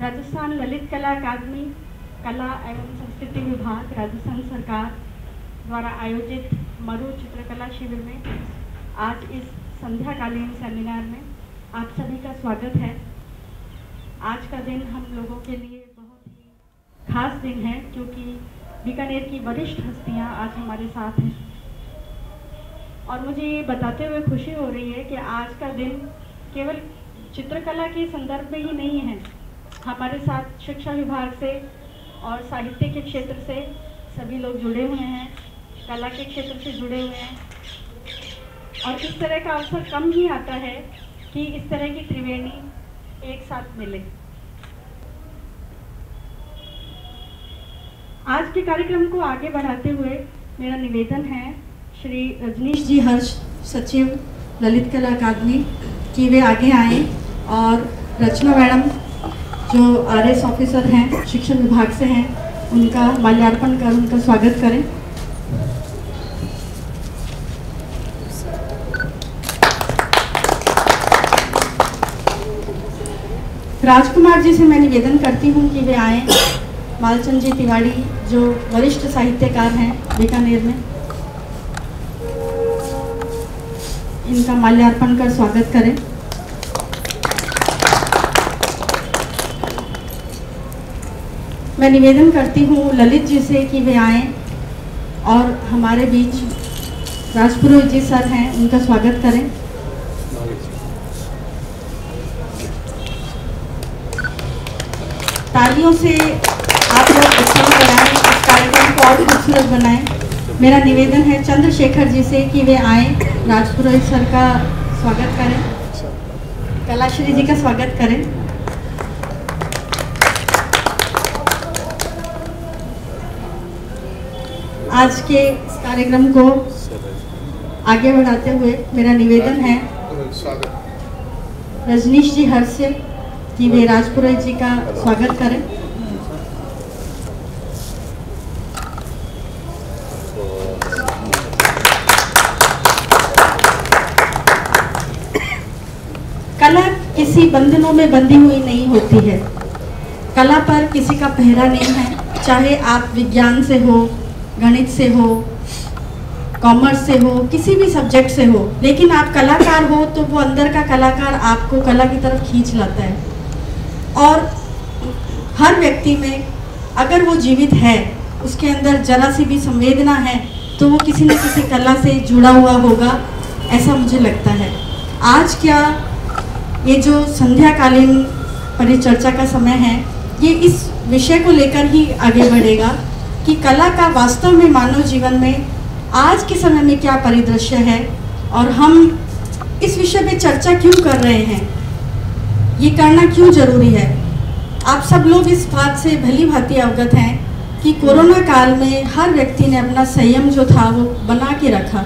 राजस्थान ललित कला अकादमी, कला एवं संस्कृति विभाग, राजस्थान सरकार द्वारा आयोजित मरु चित्रकला शिविर में आज इस संध्याकालीन सेमिनार में आप सभी का स्वागत है। आज का दिन हम लोगों के लिए बहुत ही खास दिन है क्योंकि बीकानेर की वरिष्ठ हस्तियां आज हमारे साथ हैं और मुझे ये बताते हुए खुशी हो रही है कि आज का दिन केवल चित्रकला के संदर्भ में ही नहीं है। हमारे साथ शिक्षा विभाग से और साहित्य के क्षेत्र से सभी लोग जुड़े हुए हैं, कला के क्षेत्र से जुड़े हुए हैं और इस तरह का अवसर कम ही आता है कि इस तरह की त्रिवेणी एक साथ मिले। आज के कार्यक्रम को आगे बढ़ाते हुए मेरा निवेदन है श्री रजनीश जी हर्ष, सचिव ललित कला अकादमी, कि वे आगे आएं और रचना मैडम जो आरएस ऑफिसर हैं, शिक्षण विभाग से हैं, उनका माल्यार्पण कर उनका स्वागत करें। राजकुमार जी से मैं निवेदन करती हूं कि वे आएं। मालचंद जी तिवारी जो वरिष्ठ साहित्यकार हैं बीकानेर में, इनका माल्यार्पण कर स्वागत करें। मैं निवेदन करती हूँ ललित जी से कि वे आएं और हमारे बीच राजपुरोहित जी सर हैं, उनका स्वागत करें। तालियों से आप लोग उत्सव कराएं, इस कार्यक्रम को और खूबसूरत बनाएं। मेरा निवेदन है चंद्रशेखर जी से कि वे आएं, राजपुरोहित सर का स्वागत करें, कलाश्री जी का स्वागत करें। आज के इस कार्यक्रम को आगे बढ़ाते हुए मेरा निवेदन है रजनीश जी हर्ष से कि वे राजपुरोहित जी का स्वागत करें। कला किसी बंधनों में बंधी हुई नहीं होती है। कला पर किसी का पहरा नहीं है, चाहे आप विज्ञान से हो, गणित से हो, कॉमर्स से हो, किसी भी सब्जेक्ट से हो, लेकिन आप कलाकार हो तो वो अंदर का कलाकार आपको कला की तरफ खींच लाता है। और हर व्यक्ति में अगर वो जीवित है, उसके अंदर जरा सी भी संवेदना है, तो वो किसी न किसी कला से जुड़ा हुआ होगा, ऐसा मुझे लगता है। आज क्या ये जो संध्याकालीन परिचर्चा का समय है, ये इस विषय को लेकर ही आगे बढ़ेगा कि कला का वास्तव में मानव जीवन में आज के समय में क्या परिदृश्य है और हम इस विषय पे चर्चा क्यों कर रहे हैं, ये करना क्यों जरूरी है। आप सब लोग इस बात से भली भांति अवगत हैं कि कोरोना काल में हर व्यक्ति ने अपना संयम जो था वो बना के रखा,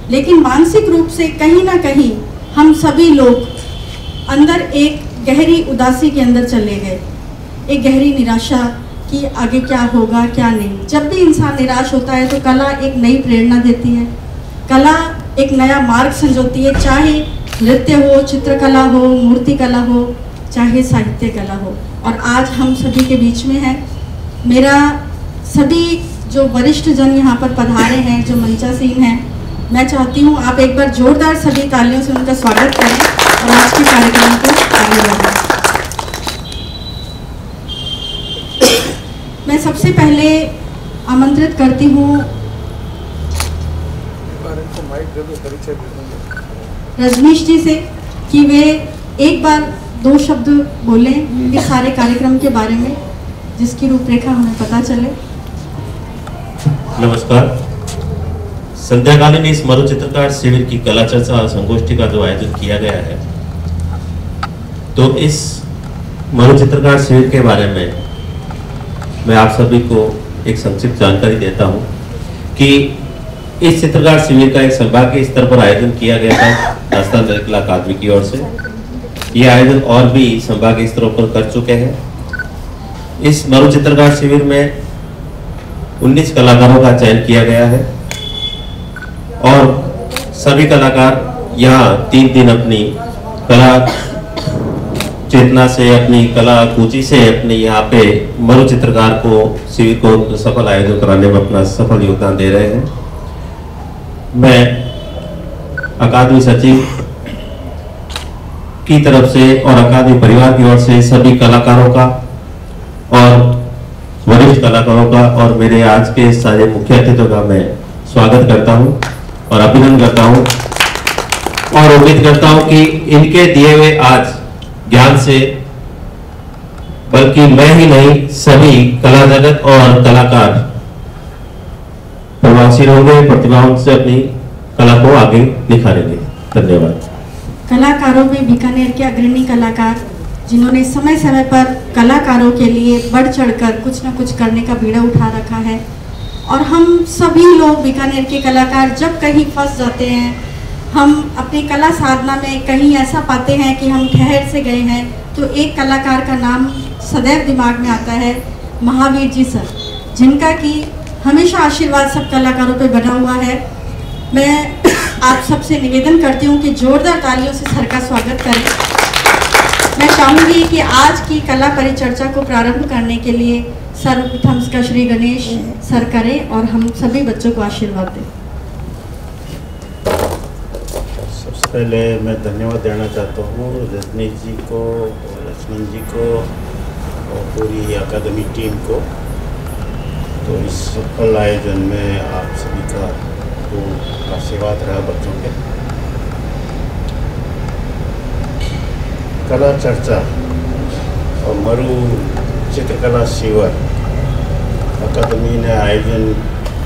लेकिन मानसिक रूप से कहीं ना कहीं हम सभी लोग अंदर एक गहरी उदासी के अंदर चले गए, एक गहरी निराशा कि आगे क्या होगा क्या नहीं। जब भी इंसान निराश होता है तो कला एक नई प्रेरणा देती है, कला एक नया मार्ग संजोती है, चाहे नृत्य हो, चित्रकला हो, मूर्ति कला हो, चाहे साहित्य कला हो। और आज हम सभी के बीच में है। मेरा सभी जो वरिष्ठ जन यहाँ पर पधारे हैं, जो मंचासीन हैं, मैं चाहती हूँ आप एक बार जोरदार सभी तालियों से उनका स्वागत करें और आज के कार्यक्रम को आगे बढ़ाएं। मैं सबसे पहले आमंत्रित करती हूँ रजनीश जी से कि वे एक बार दो शब्द बोलें इस सारे कार्यक्रम के बारे में, जिसकी रूपरेखा हमें पता चले। नमस्कार। संध्याकालीन इस मरु चित्रकार शिविर की कला चर्चा संगोष्ठी का जो आयोजन किया गया है, तो इस मरु चित्रकार शिविर के बारे में मैं आप सभी को एक संक्षिप्त जानकारी देता हूं कि इस चित्रकार शिविर का एक संभागीय स्तर पर आयोजन किया गया था राजस्थान ललित कला अकादमी की ओर से। ये आयोजन और भी संभागीय स्तरों पर कर चुके हैं। इस मरु चित्रकार शिविर में 19 कलाकारों का चयन किया गया है और सभी कलाकार यहाँ 3 दिन अपनी कला चेतना से, अपनी कला कुची से अपने यहाँ पे मरु चित्रकार को शिविर को सफल आयोजन कराने में अपना सफल योगदान दे रहे हैं। मैं अकादमी सचिव की तरफ से और अकादमी परिवार की ओर से सभी कलाकारों का और वरिष्ठ कलाकारों का और मेरे आज के सारे मुख्य अतिथियों का मैं स्वागत करता हूं और अभिनंदन करता हूं और उम्मीद करता हूं कि इनके दिए हुए आज ज्ञान से बल्कि मैं ही नहीं सभी कला जगत और कलाकार प्रभावशील होंगे, प्रतिभाओं से अपनी कला को आगे निखारेंगे। धन्यवाद। कलाकारों में बीकानेर के अग्रणी कलाकार जिन्होंने समय समय पर कलाकारों के लिए बढ़ चढ़कर कुछ न कुछ करने का बीड़ा उठा रखा है और हम सभी लोग बीकानेर के कलाकार जब कहीं फंस जाते हैं, हम अपनी कला साधना में कहीं ऐसा पाते हैं कि हम ठहर से गए हैं, तो एक कलाकार का नाम सदैव दिमाग में आता है, महावीर जी सर, जिनका कि हमेशा आशीर्वाद सब कलाकारों पे बना हुआ है। मैं आप सबसे निवेदन करती हूँ कि जोरदार तालियों से सर का स्वागत करें। मैं चाहूँगी कि आज की कला परिचर्चा को प्रारंभ करने के लिए सर्वप्रथम इसका श्री गणेश सर करें और हम सभी बच्चों को आशीर्वाद दें। सबसे पहले मैं धन्यवाद देना चाहता हूँ रजनीश जी को, लक्ष्मण जी को और पूरी अकादमी टीम को। तो इस सफल आयोजन में आप सभी का तो आशीर्वाद रहा बच्चों के। कला चर्चा और मरु चित्रकला शिविर अकादमी ने आयोजन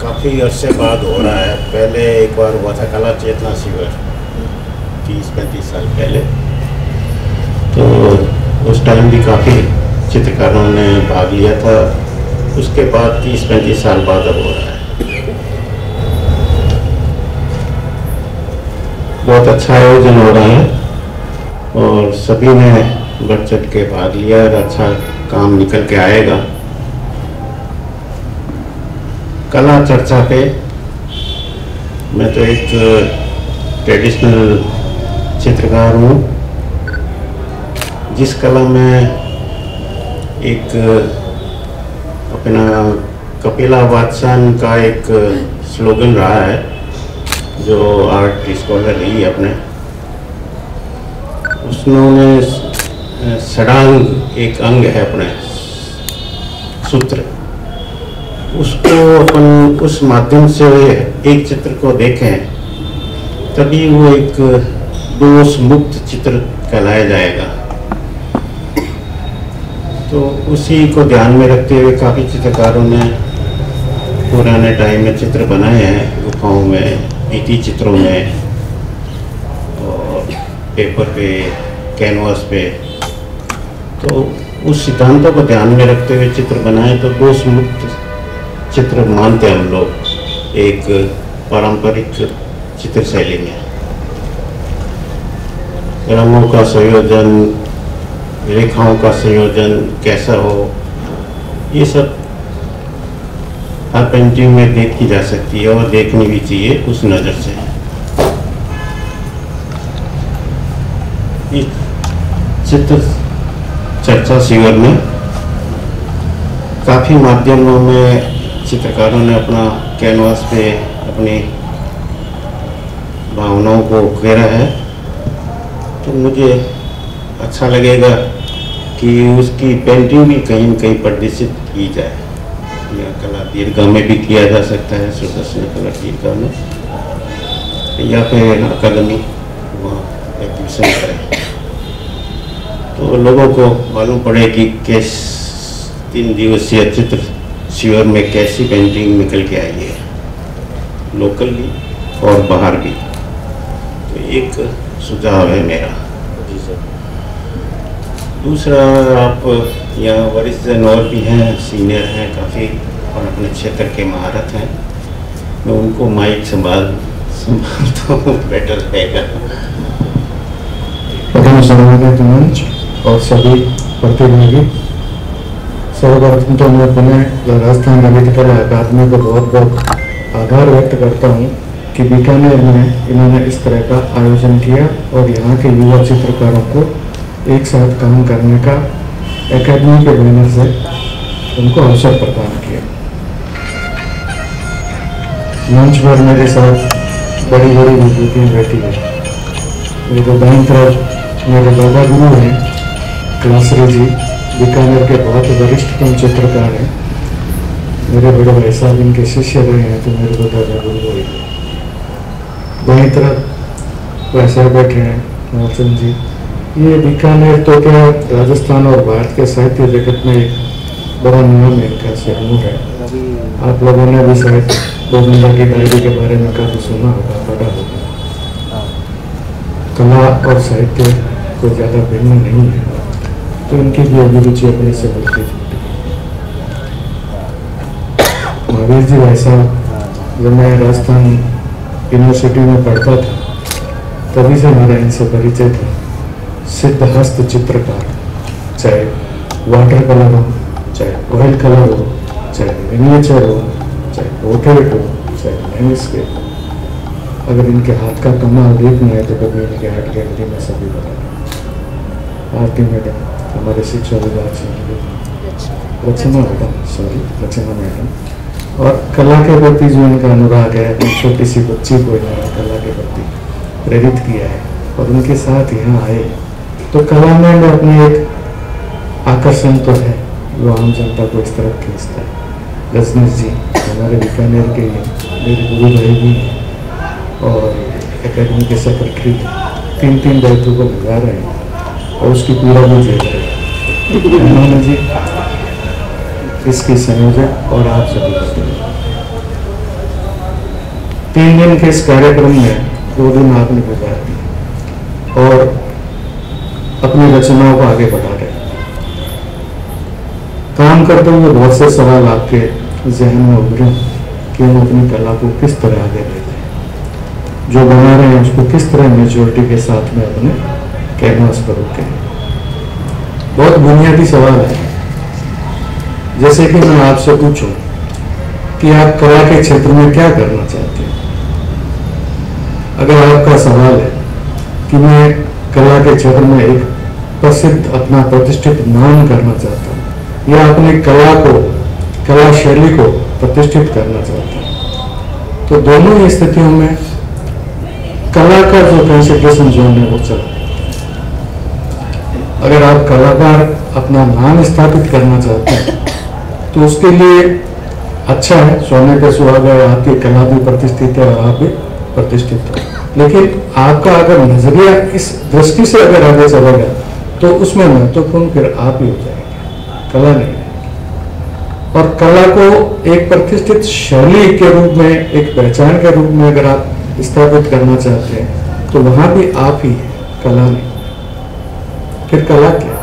काफ़ी अरसे बाद हो रहा है। पहले एक बार हुआ था कला चेतना शिविर 30-35 साल पहले, तो उस टाइम भी काफ़ी चित्रकारों ने भाग लिया था। उसके बाद 30-35 साल बाद अब हो रहा है। बहुत अच्छा आयोजन हो रहा है और सभी ने बढ़ चढ़ के भाग लिया और अच्छा काम निकल के आएगा। कला चर्चा पे मैं तो एक ट्रेडिशनल चित्रकार हूँ, जिस कला में एक अपना कपिला वात्स्यन का एक स्लोगन रहा है, जो आर्ट स्कॉलर रही अपने, उसमें षडांग एक अंग है अपने सूत्र, उसको अपन उस माध्यम से एक चित्र को देखें तभी वो एक दोष मुक्त चित्र कहलाया जाएगा। तो उसी को ध्यान में रखते हुए काफ़ी चित्रकारों ने पुराने टाइम में चित्र बनाए हैं, गुफाओं में, भित्ति चित्रों में और पेपर पे, कैनवास पे। तो उस सिद्धांतों को ध्यान में रखते हुए चित्र बनाए तो दोष मुक्त चित्र मानते हम लोग एक पारंपरिक चित्र शैली में। रंगों का संयोजन, रेखाओं का संयोजन कैसा हो, ये सब हर पेंटिंग में देखी जा सकती है और देखनी भी चाहिए उस नज़र से। इस चित्र चर्चा शिविर में काफ़ी माध्यमों में चित्रकारों ने अपना कैनवास पे अपनी भावनाओं को उकेरा है। तो मुझे अच्छा लगेगा कि उसकी पेंटिंग भी कहीं न कहीं प्रदर्शित की जाए। या कला दीर्घा में भी किया जा सकता है, सुदर्शन कला दीर्घा में, या फिर अकादमी वहाँ एग्जीबिशन करें तो लोगों को मालूम पड़े कि किस 3 दिवसीय चित्र शिविर में कैसी पेंटिंग निकल के आई है, लोकल भी और बाहर भी। तो एक सुझाव है मेरा। दूसरा, आप यहाँ वरिष्ठ जन और भी हैं, सीनियर हैं काफ़ी और अपने क्षेत्र के महारत हैं, मैं उनको माइक संभालता हूँ, बेटर रहेगा। प्रथम सम्मानित मंच और सभी प्रतिभागी, सर्वप्रथम तो मैं पुनः राजस्थान ललित कला अकादमी को बहुत बहुत आभार व्यक्त करता हूँ कि बीकानेर में इन्होंने इस तरह का आयोजन किया और यहाँ के युवा चित्रकारों को एक साथ काम करने का एकेडमी के बैनर से उनको अवसर प्रदान किया। मंच पर मेरे साथ बड़ी बड़ी विभूतियाँ बैठी है। मेरे दाईं तरफ मेरे दादा गुरु हैं क्लासरी जी, बीकानेर के बहुत वरिष्ठतम चित्रकार हैं। मेरे बड़े भाई साहब इनके शिष्य रहे हैं, तो मेरे को दादा गुरु हुए। बाईं तरफ वैसे बैठे हैं लालचंद जी। ये बीकानेर तो क्या राजस्थान और भारत के साहित्य जगत में एक बड़ा नाम है, इनका सिरमौर है। आप लोगों ने भी शायद गोविंदा की डायरी के बारे में काफी सुना होगा, पढ़ा होगा। कला और साहित्य कोई ज़्यादा भिन्न नहीं है, तो इनकी भी अभिरुचि अपने से बढ़ती जुलती है। महावीर जी भाई साहब, जब मैं राजस्थान यूनिवर्सिटी में पढ़ता था तभी से मेरा इनसे परिचय था। सिद्धहस्त चित्रकार, चाहे वाटर कलर हो, चाहे ऑयल कलर हो, चाहे मिनिएचर हो, चाहे पोर्ट्रेट हो, चाहे लैंडस्केप, अगर इनके हाथ का कमाल देखना है तो कभी इनके आर्ट गैलरी में सभी बता। आरती मैडम हमारे शिक्षा विभाग से, रचना मैडम, और कला के प्रति जो इनका अनुराग है, अपनी छोटी सी बच्ची को इन्होंने कला के प्रति प्रेरित किया है और उनके साथ यहाँ आए। तो कला में अपनी एक आकर्षण तो है जो आम जनता को इस तरफ खींचता है। रजनीश जी हमारे बीकानेर के मेरे गुरु भाई भी हैं और एकेडमी के सेक्रेटरी, तीन दायित्वों को निभा रहे हैं और उसकी पीड़ा भी झेल रहे हैं। उन्होंने जी इसकी संयोजक और आप सभी को 3 दिन के इस कार्यक्रम में 2 दिन आपने गुजार दिए और अपनी रचनाओं को आगे बढ़ा रहे हैं। काम करते हुए बहुत से सवाल आपके जहन में उभरे कि हम अपनी कला को किस तरह आगे ले जाएं, जो बना रहे हैं उसको किस तरह मेच्योरिटी के साथ में अपने कैनवास पर रखें। बहुत बुनियादी सवाल है। जैसे कि मैं आपसे पूछूं कि आप कला के क्षेत्र में क्या करना चाहते हैं। अगर आपका सवाल है कि मैं कला के क्षेत्र में एक प्रसिद्ध अपना प्रतिष्ठित नाम करना चाहता हूँ या अपनी कला को, कला शैली को प्रतिष्ठित करना चाहता हूँ, तो दोनों ही स्थितियों में कला का जो कंसंट्रेशन जोन है वो चला। अगर आप कलाकार अपना नाम स्थापित करना चाहते हैं तो उसके लिए अच्छा है, सोने पे सुहागा है, आपकी कला भी प्रतिष्ठित है और आप भी प्रतिष्ठित है। लेकिन आपका अगर नजरिया इस दृष्टि से अगर आगे चलेगा तो उसमें महत्वपूर्ण फिर आप ही हो जाएंगे, कला नहीं रहेगी। और कला को एक प्रतिष्ठित शैली के रूप में, एक पहचान के रूप में अगर आप स्थापित करना चाहते हैं तो वहां भी आप ही है, कला नहीं। फिर कला क्या?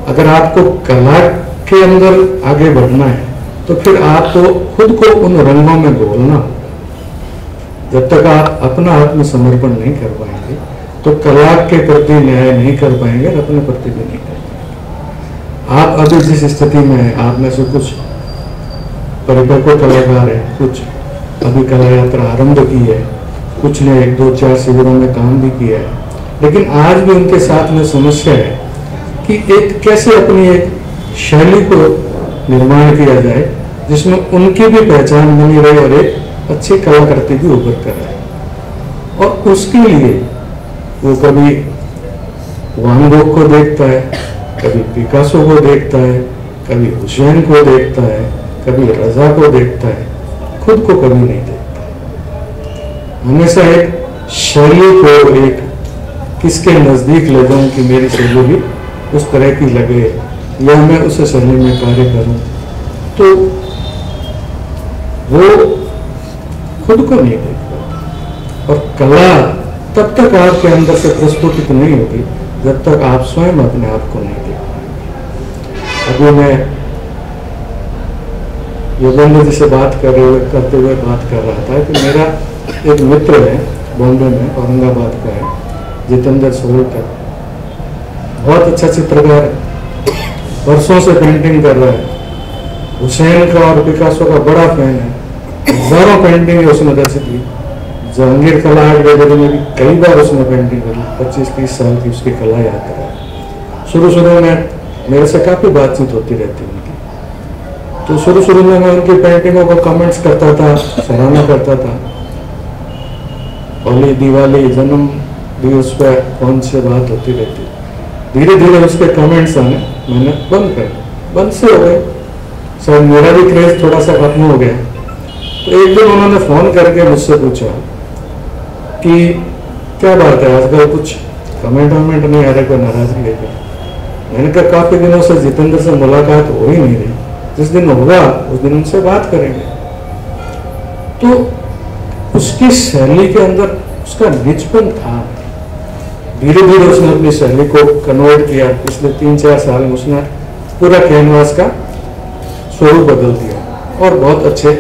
अगर आपको कला के अंदर आगे बढ़ना है तो फिर आपको खुद को उन रंगों में घोलना। जब तक आप अपना आत्मसमर्पण नहीं कर पाएंगे तो कला के प्रति न्याय नहीं कर पाएंगे और अपने प्रति भी नहीं कर पाएंगे। आप अभी जिस स्थिति में हैं, आप में से कुछ परिपक्व कलाकार हैं, कुछ अभी कला यात्रा आरंभ की है, कुछ ने 1-2-4 शिविरों में काम भी किया है, लेकिन आज भी उनके साथ में समस्या है कि एक कैसे अपनी एक शैली को निर्माण किया जाए जिसमें उनकी भी पहचान बनी रहे और एक अच्छी कलाकृति भी उभर कर रहे। और उसके लिए वो कभी वान गोग को देखता है, कभी पिकासो को देखता है, कभी हुसैन को देखता है, कभी रजा को देखता है, खुद को कभी नहीं देखता। हमेशा एक शैली को एक किसके नजदीक ले जाऊं कि मेरी शैली भी उस तरह की लगे या मैं उस शैली में कार्य करूं, तो वो खुद को नहीं देखता। और कला तब तक आपके अंदर से प्रस्फुटित नहीं होगी जब तक आप स्वयं अपने आप को नहीं देखते। अभी मैं योगेंद्र जी से करते हुए बात कर रहा था कि मेरा एक मित्र है बॉम्बे में, औरंगाबाद का है, जितेंद्र सोलकर, बहुत अच्छा चित्रकार है, वर्षों से पेंटिंग कर रहा है, हुसैन का और पिकासो का बड़ा फैन है, हजारों पेंटिंग उसने रचित की, जहांगीर कला आर्ट गैलरी में भी कई बार उसने पेंटिंग करी, 25-30 साल की उसकी कला याद करा। शुरू में मेरे से काफ़ी बातचीत होती रहती उनकी, तो शुरू में मैं उनकी पेंटिंगों को कमेंट्स करता था, सराहना करता था। होली, दिवाली, जन्म दिवस पर फोन से बात होती रहती। धीरे धीरे उसके कमेंट्स आने मैंने बंद से हो गए। शायद मेरा भी क्रेज थोड़ा सा खत्म हो गया। तो एक दिन उन्होंने फोन करके मुझसे पूछा कि क्या बात है, आजकल कुछ कमेंट वमेंट नहीं आ रहे, कोई नाराजगी है क्या? मैंने कहा काफी दिनों से जितेंद्र से मुलाकात हो ही नहीं रही, जिस दिन होगा उस दिन उनसे बात करेंगे। तो उसकी शैली के अंदर उसका निजपन था। धीरे धीरे उसने अपनी शैली को कन्वर्ट किया। पिछले 3-4 साल में उसने पूरा कैनवास का स्वरूप बदल दिया और बहुत अच्छे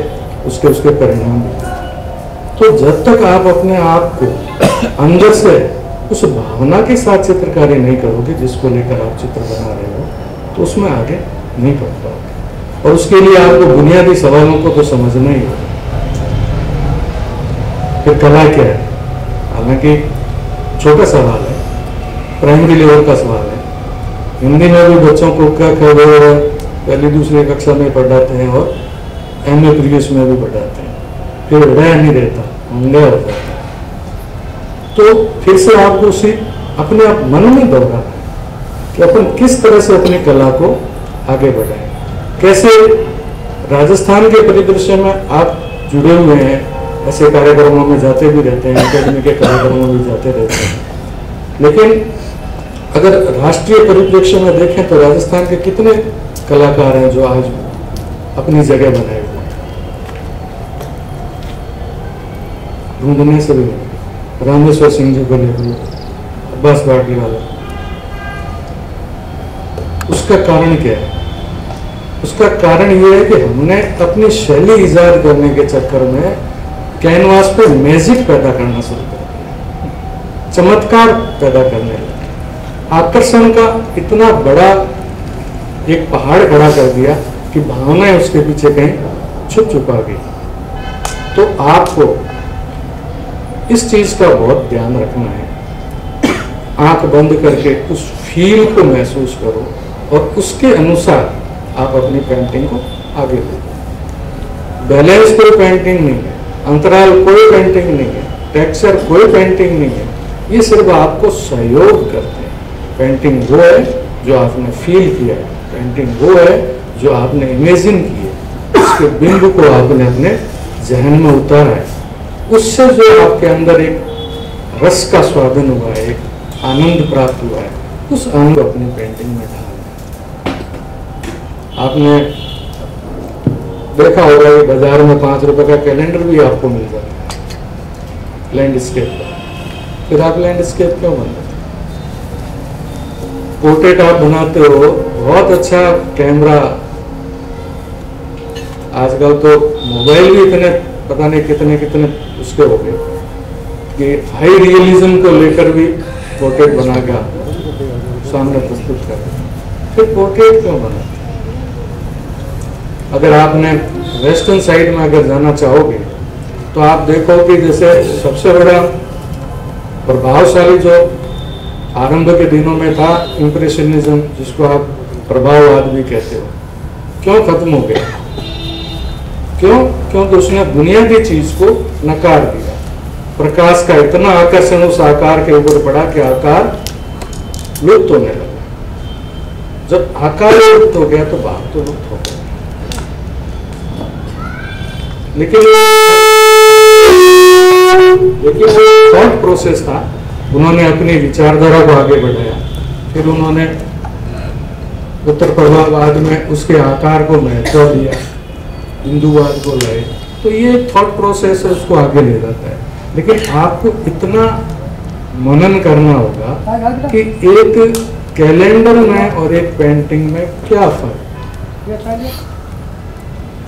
उसके परिणाम मिले। तो जब तक आप अपने आप को अंदर से उस भावना के साथ चित्रकारी नहीं करोगे जिसको लेकर आप चित्र बना रहे हो, तो उसमें आगे नहीं बढ़ पाओगे। और उसके लिए आपको बुनियादी सवालों को तो समझना ही होगा। फिर कला क्या है? हालांकि छोटा सवाल है, प्राइमरी लेवल का सवाल है। हिंदी में भी बच्चों को क्या पहली दूसरी कक्षा में पढ़ाते हैं और MA प्रीवियस में भी पढ़ाते हैं, फिर रह नहीं रहता, होंगे हो जाता है। तो फिर से आपको उसी अपने आप मन में दोहराना है कि अपन किस तरह से अपनी कला को आगे बढ़ाएं। कैसे राजस्थान के परिदृश्य में आप जुड़े हुए हैं, ऐसे कार्यक्रमों में जाते भी रहते हैं, अकेडमी के कार्यक्रमों में भी जाते रहते हैं, लेकिन अगर राष्ट्रीय परिप्रेक्ष्य में देखें तो राजस्थान के कितने कलाकार हैं जो आज अपनी जगह बनाए हुए हैं? ढूंढने से भी नहीं। रामेश्वर सिंह जी को ले लो, अब्बास बाटी वाला। उसका कारण क्या है? उसका कारण यह है कि हमने अपनी शैली इजाद करने के चक्कर में कैनवास पे मैजिक पैदा करना शुरू कर दिया, चमत्कार पैदा करने लगे, आकर्षण का इतना बड़ा एक पहाड़ खड़ा कर दिया कि भावनाएं उसके पीछे कहीं छुप छुपा गई। तो आपको इस चीज का बहुत ध्यान रखना है। आंख बंद करके उस फील को महसूस करो और उसके अनुसार आप अपनी पेंटिंग को आगे बढ़ो। बैलेंस कोई पेंटिंग नहीं है, अंतराल कोई पेंटिंग नहीं है, टेक्सचर कोई पेंटिंग नहीं है। ये सिर्फ आपको सहयोग करते हैं। पेंटिंग वो है जो आपने फील किया है, पेंटिंग वो है जो आपने इमेजिन की है, उसके बिंदु को आपने अपने जहन में उतारा है, उससे जो आपके अंदर एक रस का स्वादन हुआ है, एक आनंद प्राप्त हुआ है, उस आनंद को अपनी पेंटिंग में डालना। आपने देखा होगा कि बाजार में 5 रुपए का कैलेंडर भी आपको मिल जाता है लैंडस्केप का। फिर आप लैंडस्केप क्यों बनाते? पोर्ट्रेट आप बनाते हो, बहुत अच्छा कैमरा, आजकल तो मोबाइल भी इतने पता नहीं कितने उसके हो गए कि हाई रियलिज्म को लेकर भी पोर्ट्रेट बना के आप सामने प्रस्तुत कर रहे। फिर पोर्ट्रेट क्यों बनाते? अगर आपने वेस्टर्न साइड में अगर जाना चाहोगे तो आप देखो कि जैसे सबसे बड़ा प्रभावशाली जो आरंभ के दिनों में था इम्प्रेशनिज्म, जिसको आप प्रभाववाद भी कहते हो, क्यों खत्म हो गया? क्योंकि उसने बुनियादी चीज को नकार दिया। प्रकाश का इतना आकर्षण उस आकार के ऊपर पड़ा कि आकार लुप्त होने लगा। जब आकार लुप्त हो गया तो भाव तो लुप्त हो गया। लेकिन वो थॉट प्रोसेस था। उन्होंने अपनी विचारधारा को आगे बढ़ाया, फिर उन्होंने उत्तर प्रभाववाद में उसके आकार को महत्व दिया, हिंदूवाद को लाए। तो ये थॉट प्रोसेस है, उसको आगे ले जाता है। लेकिन आपको इतना मनन करना होगा कि एक कैलेंडर में और एक पेंटिंग में क्या फर्क है।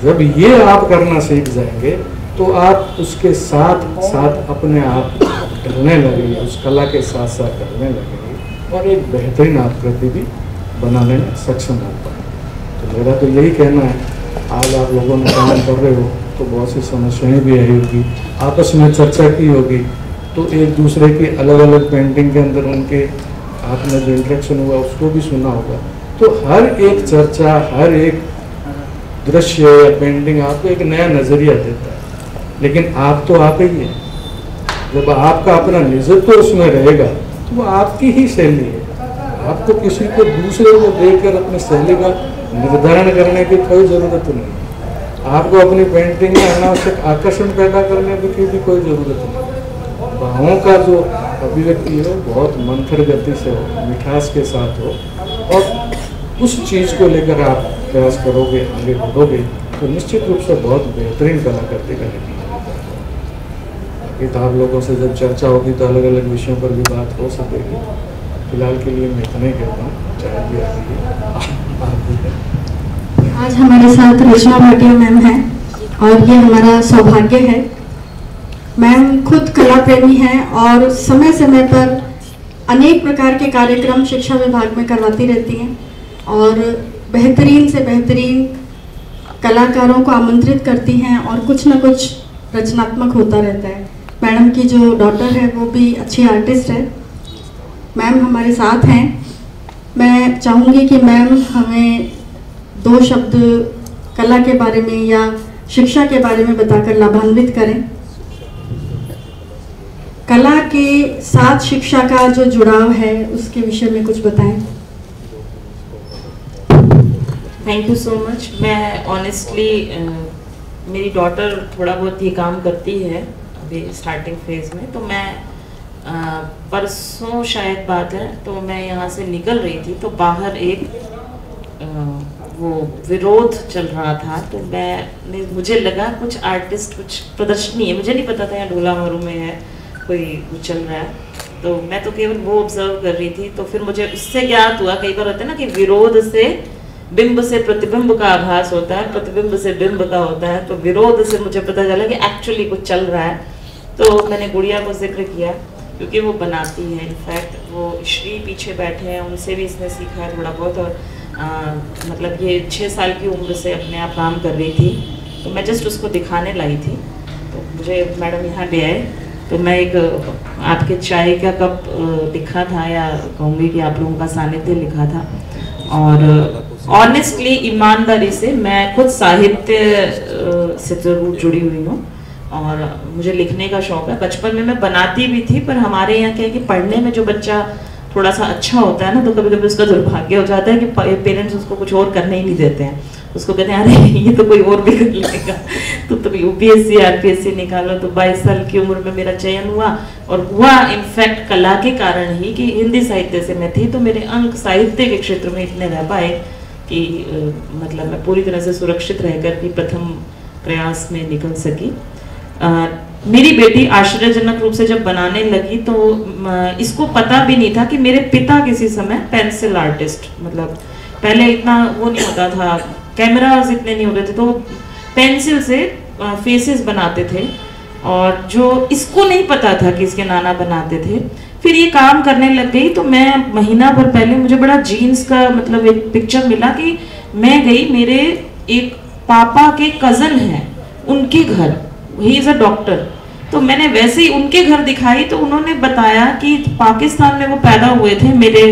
जब ये आप करना सीख जाएंगे तो आप उसके साथ साथ अपने आप ढलने लगेंगे, उस कला के साथ साथ ढलने लगेंगे और एक बेहतरीन आकृति भी बनाने में सक्षम हो पाए। तो मेरा तो यही कहना है, आज आप लोगों ने काम कर रहे हो तो तो बहुत सी समस्याएं भी आई होगी, आपस में चर्चा की होगी, तो एक दूसरे की अलग अलग पेंटिंग के अंदर उनके आपने जो इंटरेक्शन हुआ उसको भी सुना होगा। तो हर एक चर्चा, हर एक दृश्य या पेंटिंग आपको एक नया नज़रिया देता है। लेकिन आप तो आप ही है, जब आपका अपना निजत्व उसमें रहेगा तो वो आपकी ही शैली है। आपको किसी को दूसरे को देखकर अपनी शैली का निर्धारण करने की कोई ज़रूरत नहीं। आपको अपनी पेंटिंग में अनावश्यक आकर्षण पैदा करने की भी कोई ज़रूरत नहीं। भावों का जो अभिव्यक्ति है बहुत मंथर गति से हो, मिठास के साथ हो, और उस चीज़ को लेकर आप प्रयास करोगे, आगे बढ़ोगे, तो निश्चित रूप से बहुत बेहतरीन कलाकृति बनेगी। बाकी तो आप लोगों से जब चर्चा होगी तो अलग अलग विषयों पर भी बात हो सकेगी। फिलहाल के लिए मैं इतना ही कहता हूँ। चाय भी आज हमारे साथ रचना भाटिया मैम हैं और ये हमारा सौभाग्य है। मैम खुद कला प्रेमी हैं और समय समय पर अनेक प्रकार के कार्यक्रम शिक्षा विभाग में करवाती रहती हैं और बेहतरीन से बेहतरीन कलाकारों को आमंत्रित करती हैं और कुछ न कुछ रचनात्मक होता रहता है। मैडम की जो डॉटर है वो भी अच्छी आर्टिस्ट है। मैम हमारे साथ हैं। मैं चाहूँगी कि मैम हमें 2 शब्द कला के बारे में या शिक्षा के बारे में बताकर लाभान्वित करें। कला के साथ शिक्षा का जो जुड़ाव है उसके विषय में कुछ बताएं। Thank you so much. मैं ऑनेस्टली मेरी डॉटर थोड़ा बहुत ये काम करती है अभी स्टार्टिंग फेज में, तो मैं परसों शायद बात है, तो मैं यहाँ से निकल रही थी तो बाहर एक वो विरोध चल रहा था, तो मुझे लगा कुछ आर्टिस्ट कुछ प्रदर्शनी है, मुझे नहीं पता था यहाँ ढोलामरू में है कोई चल रहा है, तो मैं तो केवल वो ऑब्जर्व कर रही थी। तो फिर मुझे उससे ज्ञात हुआ, कई बार होता है ना कि विरोध से बिंब से प्रतिबिंब का आभास होता है, प्रतिबिंब से बिंब का होता है, तो विरोध से मुझे पता चला कि एक्चुअली कुछ चल रहा है। तो मैंने गुड़िया को जिक्र किया क्योंकि वो बनाती है, इनफैक्ट वो श्री पीछे बैठे हैं, उनसे भी इसने सीखा है थोड़ा बहुत, और मतलब ये 6 साल की उम्र से अपने आप काम कर रही थी, तो मैं जस्ट उसको दिखाने लाई थी। तो मुझे मैडम यहाँ ले आए, तो मैं एक आपके चाय का कप लिखा था, या कहूँगी कि आप लोगों का सानिध्य लिखा था। और ऑनेस्टली ईमानदारी से मैं खुद साहित्य से जरूर जुड़ी हुई हूँ और मुझे लिखने का शौक है। बचपन में मैं बनाती भी थी, पर हमारे यहाँ क्या है कि पढ़ने में जो बच्चा थोड़ा सा अच्छा होता है ना, तो कभी कभी उसका दुर्भाग्य हो जाता है कि पेरेंट्स उसको कुछ और करने ही नहीं देते हैं। उसको कहते हैं अरे ये तो कोई और भी कर लेगा, तो यूपीएससी आरपीएससी निकालो। तो 22 साल की उम्र में मेरा चयन हुआ, और हुआ इनफैक्ट कला के कारण ही कि हिंदी साहित्य से मैं थी, तो मेरे अंक साहित्य के क्षेत्र में इतने रह पाए कि मतलब मैं पूरी तरह से सुरक्षित रहकर भी प्रथम प्रयास में निकल सकी। मेरी बेटी आश्चर्यजनक रूप से जब बनाने लगी तो इसको पता भी नहीं था कि मेरे पिता किसी समय पेंसिल आर्टिस्ट, मतलब पहले इतना वो नहीं होता था, कैमरास इतने नहीं होते थे, तो पेंसिल से फेसेस बनाते थे, और जो इसको नहीं पता था कि इसके नाना बनाते थे। फिर ये काम करने लग गई, तो मैं महीना भर पहले मुझे बड़ा जीन्स का मतलब एक पिक्चर मिला कि मैं गई, मेरे एक पापा के कजन हैं उनके घर, ही इज अ डॉक्टर, तो मैंने वैसे ही उनके घर दिखाई, तो उन्होंने बताया कि पाकिस्तान में वो पैदा हुए थे, मेरे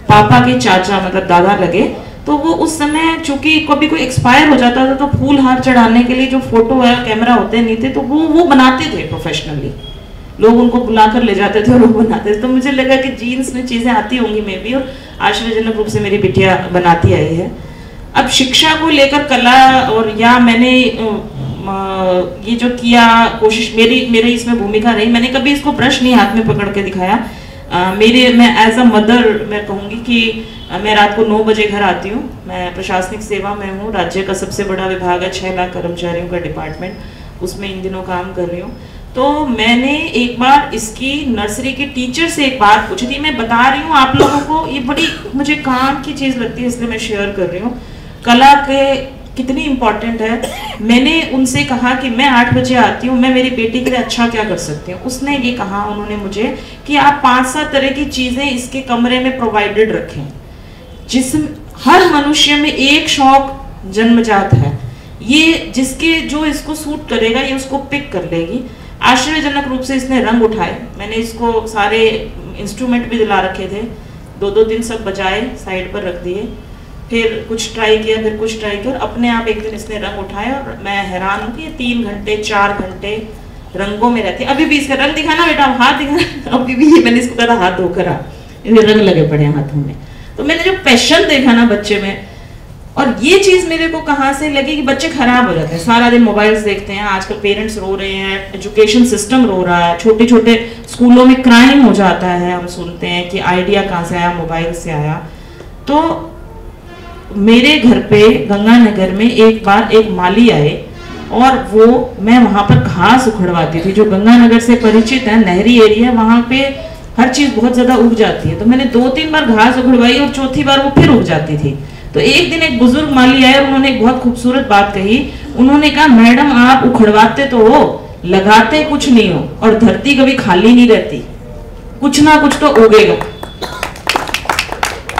पापा के चाचा मतलब दादा लगे। तो वो उस समय चूंकि कभी कोई एक्सपायर हो जाता था तो फूल हार चढ़ाने के लिए जो फोटो है कैमरा होते नहीं थे, तो वो बनाते थे प्रोफेशनली, लोग उनको बुलाकर ले जाते थे और वो बनाते थे। तो मुझे लगा कि जीन्स में चीजें आती होंगी मे भी, और आश्चर्यजनक रूप से मेरी बिटिया बनाती आई है। अब शिक्षा को लेकर कला, और या मैंने ये जो किया कोशिश, मेरी इसमें भूमिका रही, मैंने कभी इसको ब्रश नहीं हाथ में पकड़ के दिखाया। मैं एज अ मदर मैं कहूँगी कि मैं रात को 9 बजे घर आती हूँ। मैं प्रशासनिक सेवा में हूँ, राज्य का सबसे बड़ा विभाग है, 6 लाख कर्मचारियों का डिपार्टमेंट, उसमें इन दिनों काम कर रही हूँ। तो मैंने एक बार इसकी नर्सरी के टीचर से एक बात पूछी थी, मैं बता रही हूँ आप लोगों को, ये बड़ी मुझे काम की चीज़ लगती है इसलिए मैं शेयर कर रही हूँ, कला के कितनी इम्पोर्टेंट है। मैंने उनसे कहा कि मैं 8 बजे आती हूँ, मैं मेरी बेटी के लिए अच्छा क्या कर सकती हूँ। उसने ये कहा उन्होंने मुझे कि आप 5-7 तरह की चीज़ें इसके कमरे में प्रोवाइडेड रखें। हर मनुष्य में एक शौक जन्मजात है, ये जिसके जो इसको सूट करेगा ये उसको पिक कर लेगी। आश्चर्यजनक रूप से इसने रंग उठाए। मैंने इसको सारे इंस्ट्रूमेंट भी दिला रखे थे, 2-2 दिन सब बजाए, साइड पर रख दिए, फिर कुछ ट्राई किया, फिर कुछ ट्राई किया, और अपने आप एक दिन इसने रंग उठाए और मैं हैरान हूँ कि ये 3 घंटे 4 घंटे रंगों में रहती है। अभी भी इसका रंग दिखाना बेटा, हाथ दिखाना, अभी भी ये मैंने इसको कहा हाथ धोकर आ, ये रंग लगे पड़े हैं हाथों में। तो मैंने जो पैशन देखा ना बच्चे में, और ये चीज मेरे को कहाँ से लगी कि बच्चे खराब हो जाते हैं, सारा दिन मोबाइल्स देखते हैं। आजकल पेरेंट्स रो रहे हैं, एजुकेशन सिस्टम रो रहा है, छोटे छोटे स्कूलों में क्राइम हो जाता है, हम सुनते हैं कि आइडिया कहाँ से आया, मोबाइल से आया। तो मेरे घर पे गंगानगर में एक बार एक माली आए और वो, मैं वहां पर घास उखड़वाती थी। जो गंगानगर से परिचित है, नहरी एरिया, वहां पे हर चीज बहुत ज्यादा उग जाती है। तो मैंने 2-3 बार घास उखड़वाई और चौथी बार वो फिर उग जाती थी। तो एक दिन एक बुजुर्ग माली आए, उन्होंने एक बहुत खूबसूरत बात कही। उन्होंने कहा, मैडम आप उखड़वाते तो हो, लगाते कुछ नहीं हो, और धरती कभी खाली नहीं रहती, कुछ ना कुछ तो उगेगा।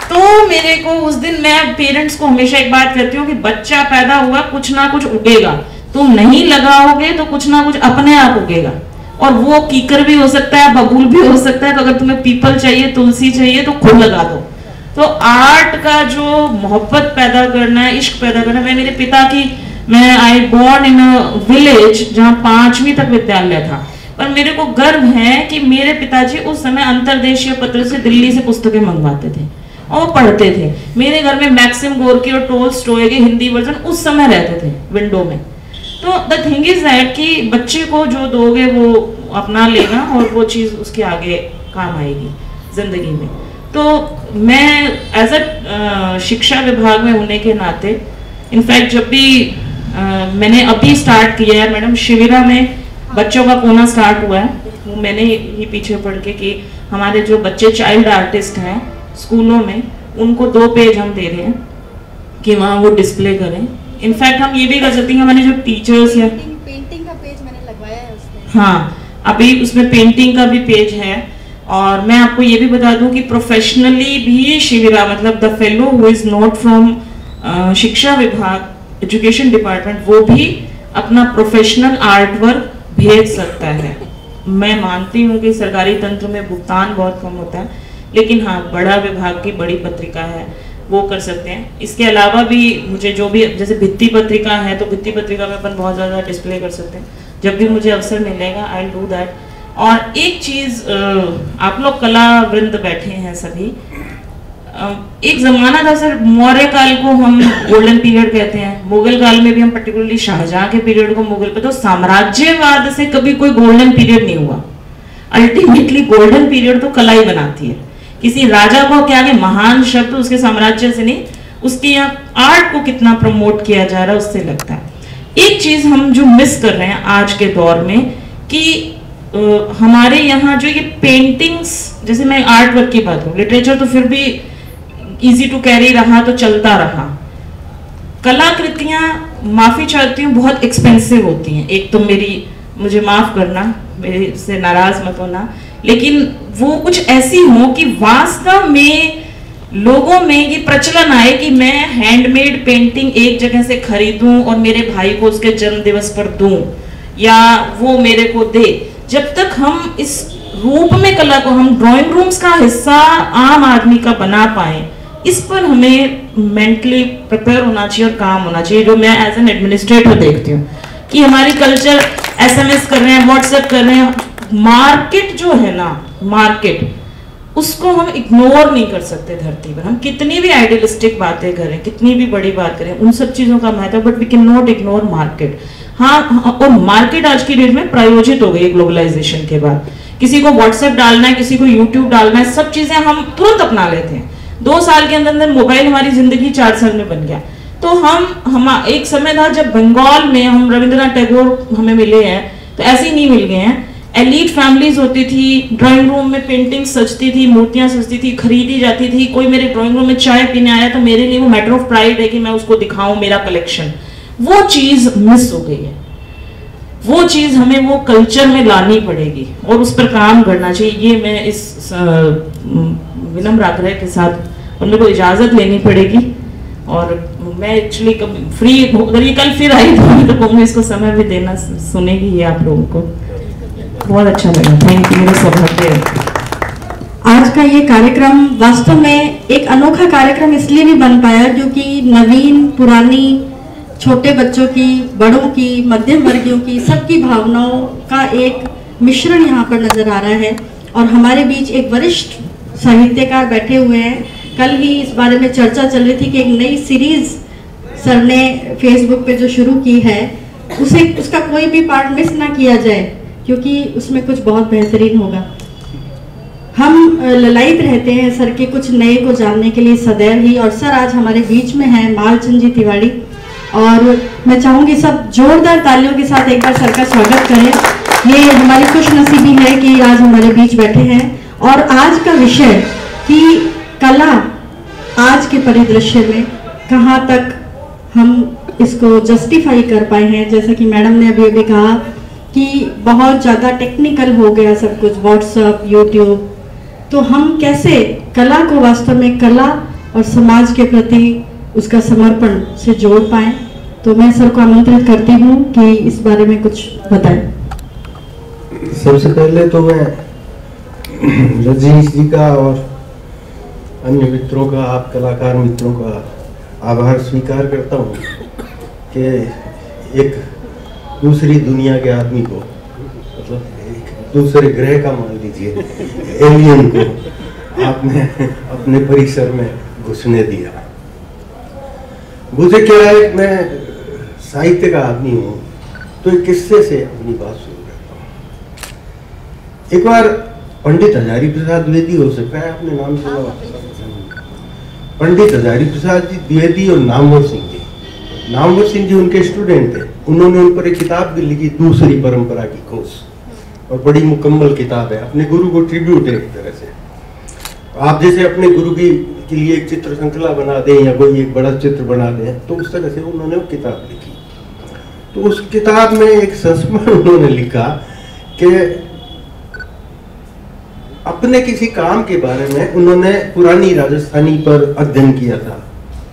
तो मेरे को उस दिन, मैं पेरेंट्स को हमेशा एक बात कहती हूँ कि बच्चा पैदा हुआ, कुछ ना कुछ उगेगा, तुम नहीं लगाओगे तो कुछ ना कुछ अपने आप उगेगा। और वो कीकर भी हो सकता है, बबूल भी हो सकता है। तो अगर तुम्हें पीपल चाहिए, तुलसी चाहिए, तो खुद लगा दो। तो आर्ट का जो मोहब्बत पैदा करना है, इश्क पैदा करना है, मेरे पिता की, मैं I born in a village जहाँ 5वीं तक विद्यालय था, पर मेरे को गर्व है कि मेरे पिताजी उस समय अंतरदेशीय पत्र से दिल्ली से पुस्तकें मंगवाते थे और वो पढ़ते थे। मेरे घर में मैक्सिम गोर्की और टोल्स्टॉय के हिंदी वर्जन उस समय रहते थे विंडो में। तो द थिंग इज दैट कि बच्चे को जो दोगे वो अपना लेगा और वो चीज उसके आगे काम आएगी जिंदगी में। तो मैं एज अ शिक्षा विभाग में होने के नाते, इनफैक्ट जब भी मैंने अभी स्टार्ट किया है मैडम, शिविरा में बच्चों का कोना स्टार्ट हुआ है, वो मैंने ही पीछे पढ़ के कि हमारे जो बच्चे चाइल्ड आर्टिस्ट हैं स्कूलों में, उनको 2 पेज हम दे रहे हैं कि वहाँ वो डिस्प्ले करें। इनफैक्ट हम ये भी कर सकते हैं, हमारे जो टीचर्स हैं, पेंटिंग का पेज मैंने लगवाया है उसमें। हाँ, अभी उसमें पेंटिंग का भी पेज है। और मैं आपको ये भी बता दूं कि प्रोफेशनली भी शिविरा, मतलब the fellow who is not from शिक्षा विभाग, एजुकेशन डिपार्टमेंट, वो भी अपना प्रोफेशनल आर्ट वर्क भेज सकता है। मैं मानती हूँ कि सरकारी तंत्र में भुगतान बहुत कम होता है, लेकिन हाँ, बड़ा विभाग की बड़ी पत्रिका है, वो कर सकते हैं। इसके अलावा भी मुझे जो भी, जैसे भित्ति पत्रिका है, तो भित्ति पत्रिका में अपन बहुत ज़्यादा डिस्प्ले कर सकते हैं। जब भी मुझे अवसर मिलेगा आई विल डू दैट। और एक चीज़, आप लोग कला वृंद बैठे हैं सभी, एक ज़माना था सर, मौर्य काल को हम गोल्डन पीरियड कहते हैं, मुगल काल में भी हम पर्टिकुलरली शाहजहां के पीरियड को मुगल पे, तो साम्राज्यवाद से कभी कोई गोल्डन पीरियड नहीं हुआ। अल्टीमेटली गोल्डन पीरियड तो कला ही बनाती है। किसी राजा को क्या आगे महान शब्द उसके साम्राज्य से नहीं, उसके यहाँ आर्ट को कितना प्रमोट किया जा रहा है उससे लगता है। एक चीज हम जो मिस कर रहे हैं आज के दौर में कि हमारे यहाँ जो ये पेंटिंग्स, जैसे मैं आर्ट वर्क की बात करूँ, लिटरेचर तो फिर भी इजी टू कैरी रहा, तो चलता रहा। कलाकृतियां, माफी चाहती हूँ, बहुत एक्सपेंसिव होती हैं। एक तो मुझे माफ करना, मेरे से नाराज मत होना, लेकिन वो कुछ ऐसी हो कि वास्तव में लोगों में ये प्रचलन आए कि मैं हैंडमेड पेंटिंग एक जगह से खरीदूं और मेरे भाई को उसके जन्म दिवस पर दूं, या वो मेरे को दे। जब तक हम इस रूप में कला को हम ड्राइंग रूम्स का हिस्सा आम आदमी का बना पाए, इस पर हमें मेंटली प्रिपेयर होना चाहिए और काम होना चाहिए। जो मैं एज एन एडमिनिस्ट्रेटर देखती हूँ कि हमारी कल्चर SMS कर रहे हैं, व्हाट्सएप कर रहे हैं, मार्केट जो है ना, मार्केट, उसको हम इग्नोर नहीं कर सकते धरती पर। हम कितनी भी आइडियलिस्टिक बातें करें, कितनी भी बड़ी बात करें, उन सब चीजों का महत्व, but we can not ignore market. हाँ, और मार्केट आज की डेट में प्रायोजित हो गई ग्लोबलाइजेशन के बाद। किसी को व्हाट्सएप डालना है, किसी को यूट्यूब डालना है, सब चीजें हम तुरंत अपना लेते हैं। 2 साल के अंदर मोबाइल हमारी जिंदगी 4 साल में बन गया। तो हम एक समय था जब बंगाल में हम रविंद्रनाथ टैगोर हमें मिले हैं, तो ऐसे ही नहीं मिल गए हैं। एलीट फैमिलीज होती थी, ड्राइंग रूम में पेंटिंग सजती थी, मूर्तियां सजती थी, खरीदी जाती थी। कोई मेरे ड्राइंग रूम में चाय पीने आया तो मेरे लिए वो मैटर ऑफ प्राइड है कि मैं उसको दिखाऊं मेरा कलेक्शन। वो चीज मिस हो गई है। वो चीज हमें वो कल्चर में लानी पड़ेगी और उस पर काम करना चाहिए। ये मैं इस विनम्र आग्रह के साथ, और मेरे को इजाजत लेनी पड़ेगी और मैं एक्चुअली फ्री अगर ये कल फिर आई तो कहूँगी इसको समय भी देना, सुनेगी ये आप लोगों को। बहुत अच्छा लगा, थैंक यू। मेरा सौभाग्य आज का ये कार्यक्रम वास्तव में एक अनोखा कार्यक्रम इसलिए भी बन पाया क्योंकि नवीन पुरानी, छोटे बच्चों की, बड़ों की, मध्यम वर्गियों की, सबकी भावनाओं का एक मिश्रण यहाँ पर नजर आ रहा है। और हमारे बीच एक वरिष्ठ साहित्यकार बैठे हुए हैं। कल ही इस बारे में चर्चा चल रही थी कि एक नई सीरीज सर ने फेसबुक पे जो शुरू की है उसका कोई भी पार्ट मिस ना किया जाए क्योंकि उसमें कुछ बहुत बेहतरीन होगा। हम ललायित रहते हैं सर के कुछ नए को जानने के लिए सदैव ही, और सर आज हमारे बीच में हैं मालचंद जी तिवारी, और मैं चाहूँगी सब जोरदार तालियों के साथ एक बार सर का स्वागत करें। ये हमारी खुशनसीबी है कि आज हमारे बीच बैठे हैं। और आज का विषय कि कला आज के परिदृश्य में कहाँ तक हम इसको जस्टिफाई कर पाए हैं। जैसा कि मैडम ने अभी अभी कहा कि बहुत ज़्यादा टेक्निकल हो गया सब कुछ, व्हाट्सएप, यूट्यूब, तो हम कैसे कला को वास्तव में कला और समाज के प्रति उसका समर्पण से जोड़ पाएं। तो मैं सर को आमंत्रित करती हूँ कि इस बारे में कुछ बताएं। सबसे पहले तो मैं रजनीश जी का और अन्य मित्रों का, आप कलाकार मित्रों का आभार स्वीकार करता हूँ कि एक दूसरी दुनिया के आदमी को, मतलब एक दूसरे ग्रह का मान लीजिए एलियन को आपने अपने परिसर में घुसने दिया। मुझे क्या है, मैं साहित्य का आदमी हूँ तो एक किस्से से अपनी बात शुरू करता हूँ। एक बार पंडित हजारी प्रसाद द्विवेदी, हो सकता है आपने नाम सुना, पंडित हजारी प्रसाद जी द्विवेदी और नामवर सिंह जी, नामवर सिंह जी उनके स्टूडेंट थे। उन्होंने उन पर एक किताब भी लिखी, दूसरी परंपरा की खोज, और बड़ी मुकम्मल किताब है, अपने गुरु को ट्रिब्यूट है एक तरह से। आप जैसे अपने गुरु के लिए एक चित्र श्रृंखला बना दें या कोई एक बड़ा चित्र बना दें, तो उस तरह से उन्होंने वो किताब लिखी। तो उस किताब में एक संस्मरण उन्होंने लिखा कि अपने किसी काम के बारे में उन्होंने पुरानी राजस्थानी पर अध्ययन किया था,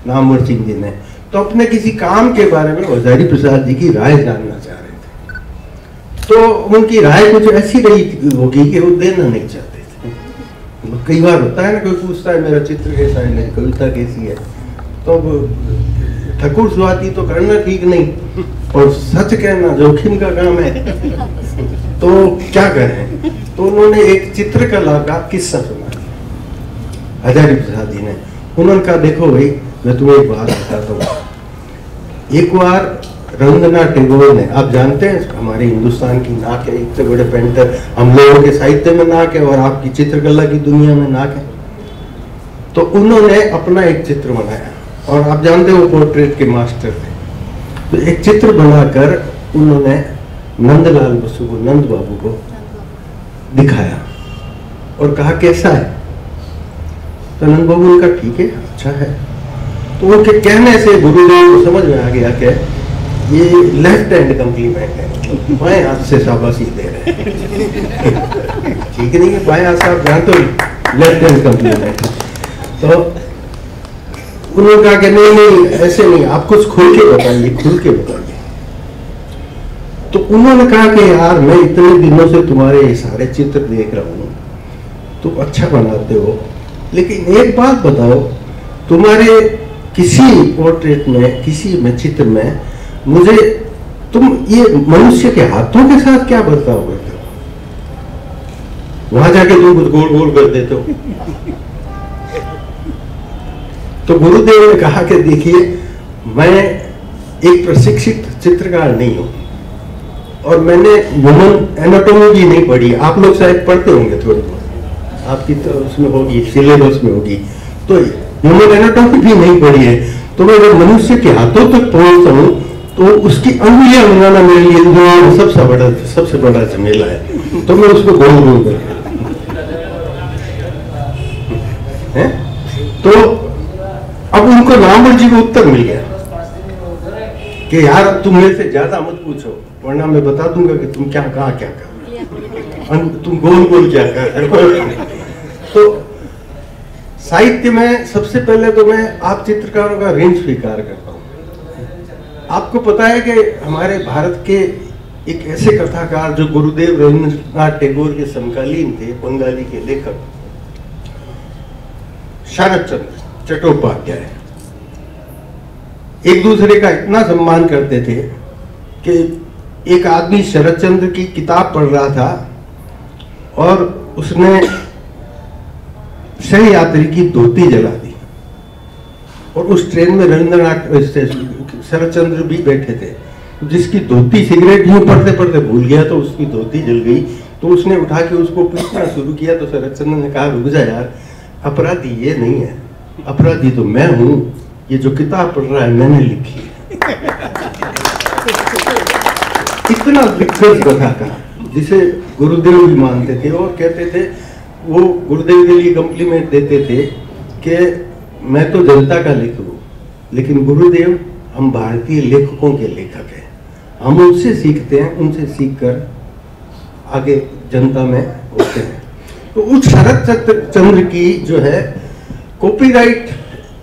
नामवर सिंह जी ने, तो अपने किसी काम के बारे में हजारी प्रसाद जी की राय जानना चाह रहे थे। तो उनकी राय कुछ ऐसी रही होगी कि वो देना नहीं चाहते थे। कई बार होता है ना, कोई पूछता है मेरा चित्र कैसा है, मेरी कविता कैसी है, तो ठकुर स्वाति तो करना ठीक नहीं, और सच कहना जोखिम का काम है, तो क्या करें। तो उन्होंने एक चित्रकला का किस्सा सुना हजारी प्रसाद जी ने। उन्होंने कहा देखो भाई, मैं तुम्हें एक बात बताता हूँ। एक बार रविंद्रनाथ टैगोर ने, आप जानते हैं हमारे हिंदुस्तान की नाक है, इतने बड़े पेंटर, हम लोगों के साहित्य में नाक है और आपकी चित्रकला की दुनिया में नाक है। तो उन्होंने अपना एक चित्र बनाया, और आप जानते हो पोर्ट्रेट के मास्टर थे। तो एक चित्र बनाकर उन्होंने नंदलाल बसु को, नंद बाबू को दिखाया और कहा कैसा है। तो नंद बाबू ने कहा ठीक है, अच्छा है। तो उनके कहने से गुरुदेव को समझ में आ गया कि ये लेफ्ट हैंड कम्प्लीमेंट है, बाएं हाथ से शाबाशी दे रहे हैं। ठीक नहीं है, बाएं हाथ से आप जानते हो लेफ्ट हैंड कम्प्लीमेंट। तो उन्होंने कहा कि नहीं नहीं ऐसे नहीं, आप कुछ खुल के बताइए, खुल के बताइए। तो उन्होंने कहा कि यार मैं इतने दिनों से तुम्हारे ये सारे चित्र देख रहा हूँ, तुम अच्छा बनाते हो, लेकिन एक बात बताओ, तुम्हारे किसी पोर्ट्रेट में, किसी में चित्र में मुझे तुम ये मनुष्य के हाथों के साथ क्या बर्ताव करते हो? वहां जाके तुम कुछ गोल गोल कर देते हो। तो गुरुदेव ने कहा कि देखिए, मैं एक प्रशिक्षित चित्रकार नहीं हूं और मैंने ह्यूमन एनाटॉमी भी नहीं पढ़ी। आप लोग शायद पढ़ते होंगे थोड़ी बहुत, आपकी तो उसमें होगी, सिलेबस में होगी। तो ह्यूमन एनाटॉमी भी नहीं पढ़ी है, तो मैं जब मनुष्य के हाथों तक पहुंचता हूँ तो उसकी अंगुलियां बनाना मेरे लिए सबसे बड़ा झमेला है। तो मैं उसको गोल गोल करके, तो अब उनको नामवर जी को उत्तर मिल गया कि यार तुम मेरे से ज्यादा मत पूछो, वरना मैं बता दूंगा कि तुम क्या कहा क्या कर, तुम गोल गोल क्या कर। तो साहित्य में सबसे पहले तो मैं आप चित्रकारों का ऋण स्वीकार करता हूँ। आपको पता है कि हमारे भारत के एक ऐसे कथाकार जो गुरुदेव रविंद्रनाथ टैगोर के समकालीन थे, बंगाली के लेखक शरत चंद्र चट्टोपाध्याय, एक दूसरे का इतना सम्मान करते थे कि एक आदमी शरत चंद्र की किताब पढ़ रहा था और उसने सहयात्री की धोती जला दी, और उस ट्रेन में रविंद्रनाथ शरत चंद्र भी बैठे थे। जिसकी धोती, सिगरेट यूं पढ़ते पढ़ते भूल गया तो उसकी धोती जल गई, तो उसने उठा के उसको पीटना शुरू किया। तो शरत चंद्र ने कहा, रुक जा यार, अपराधी ये नहीं है, अपराधी तो मैं हूं, ये जो किताब पढ़ रहा है मैंने लिखी है। इतना दिग्गज कथाकार जिसे गुरुदेव भी मानते थे और कहते थे, वो गुरुदेव के लिए कॉम्प्लीमेंट देते थे कि मैं तो जनता का लेखक हूँ, लेकिन गुरुदेव हम भारतीय लेखकों के लेखक हैं, हम उनसे सीखते हैं, उनसे सीखकर आगे जनता में होते हैं। तो उस शरत चंद्र की जो है कॉपीराइट,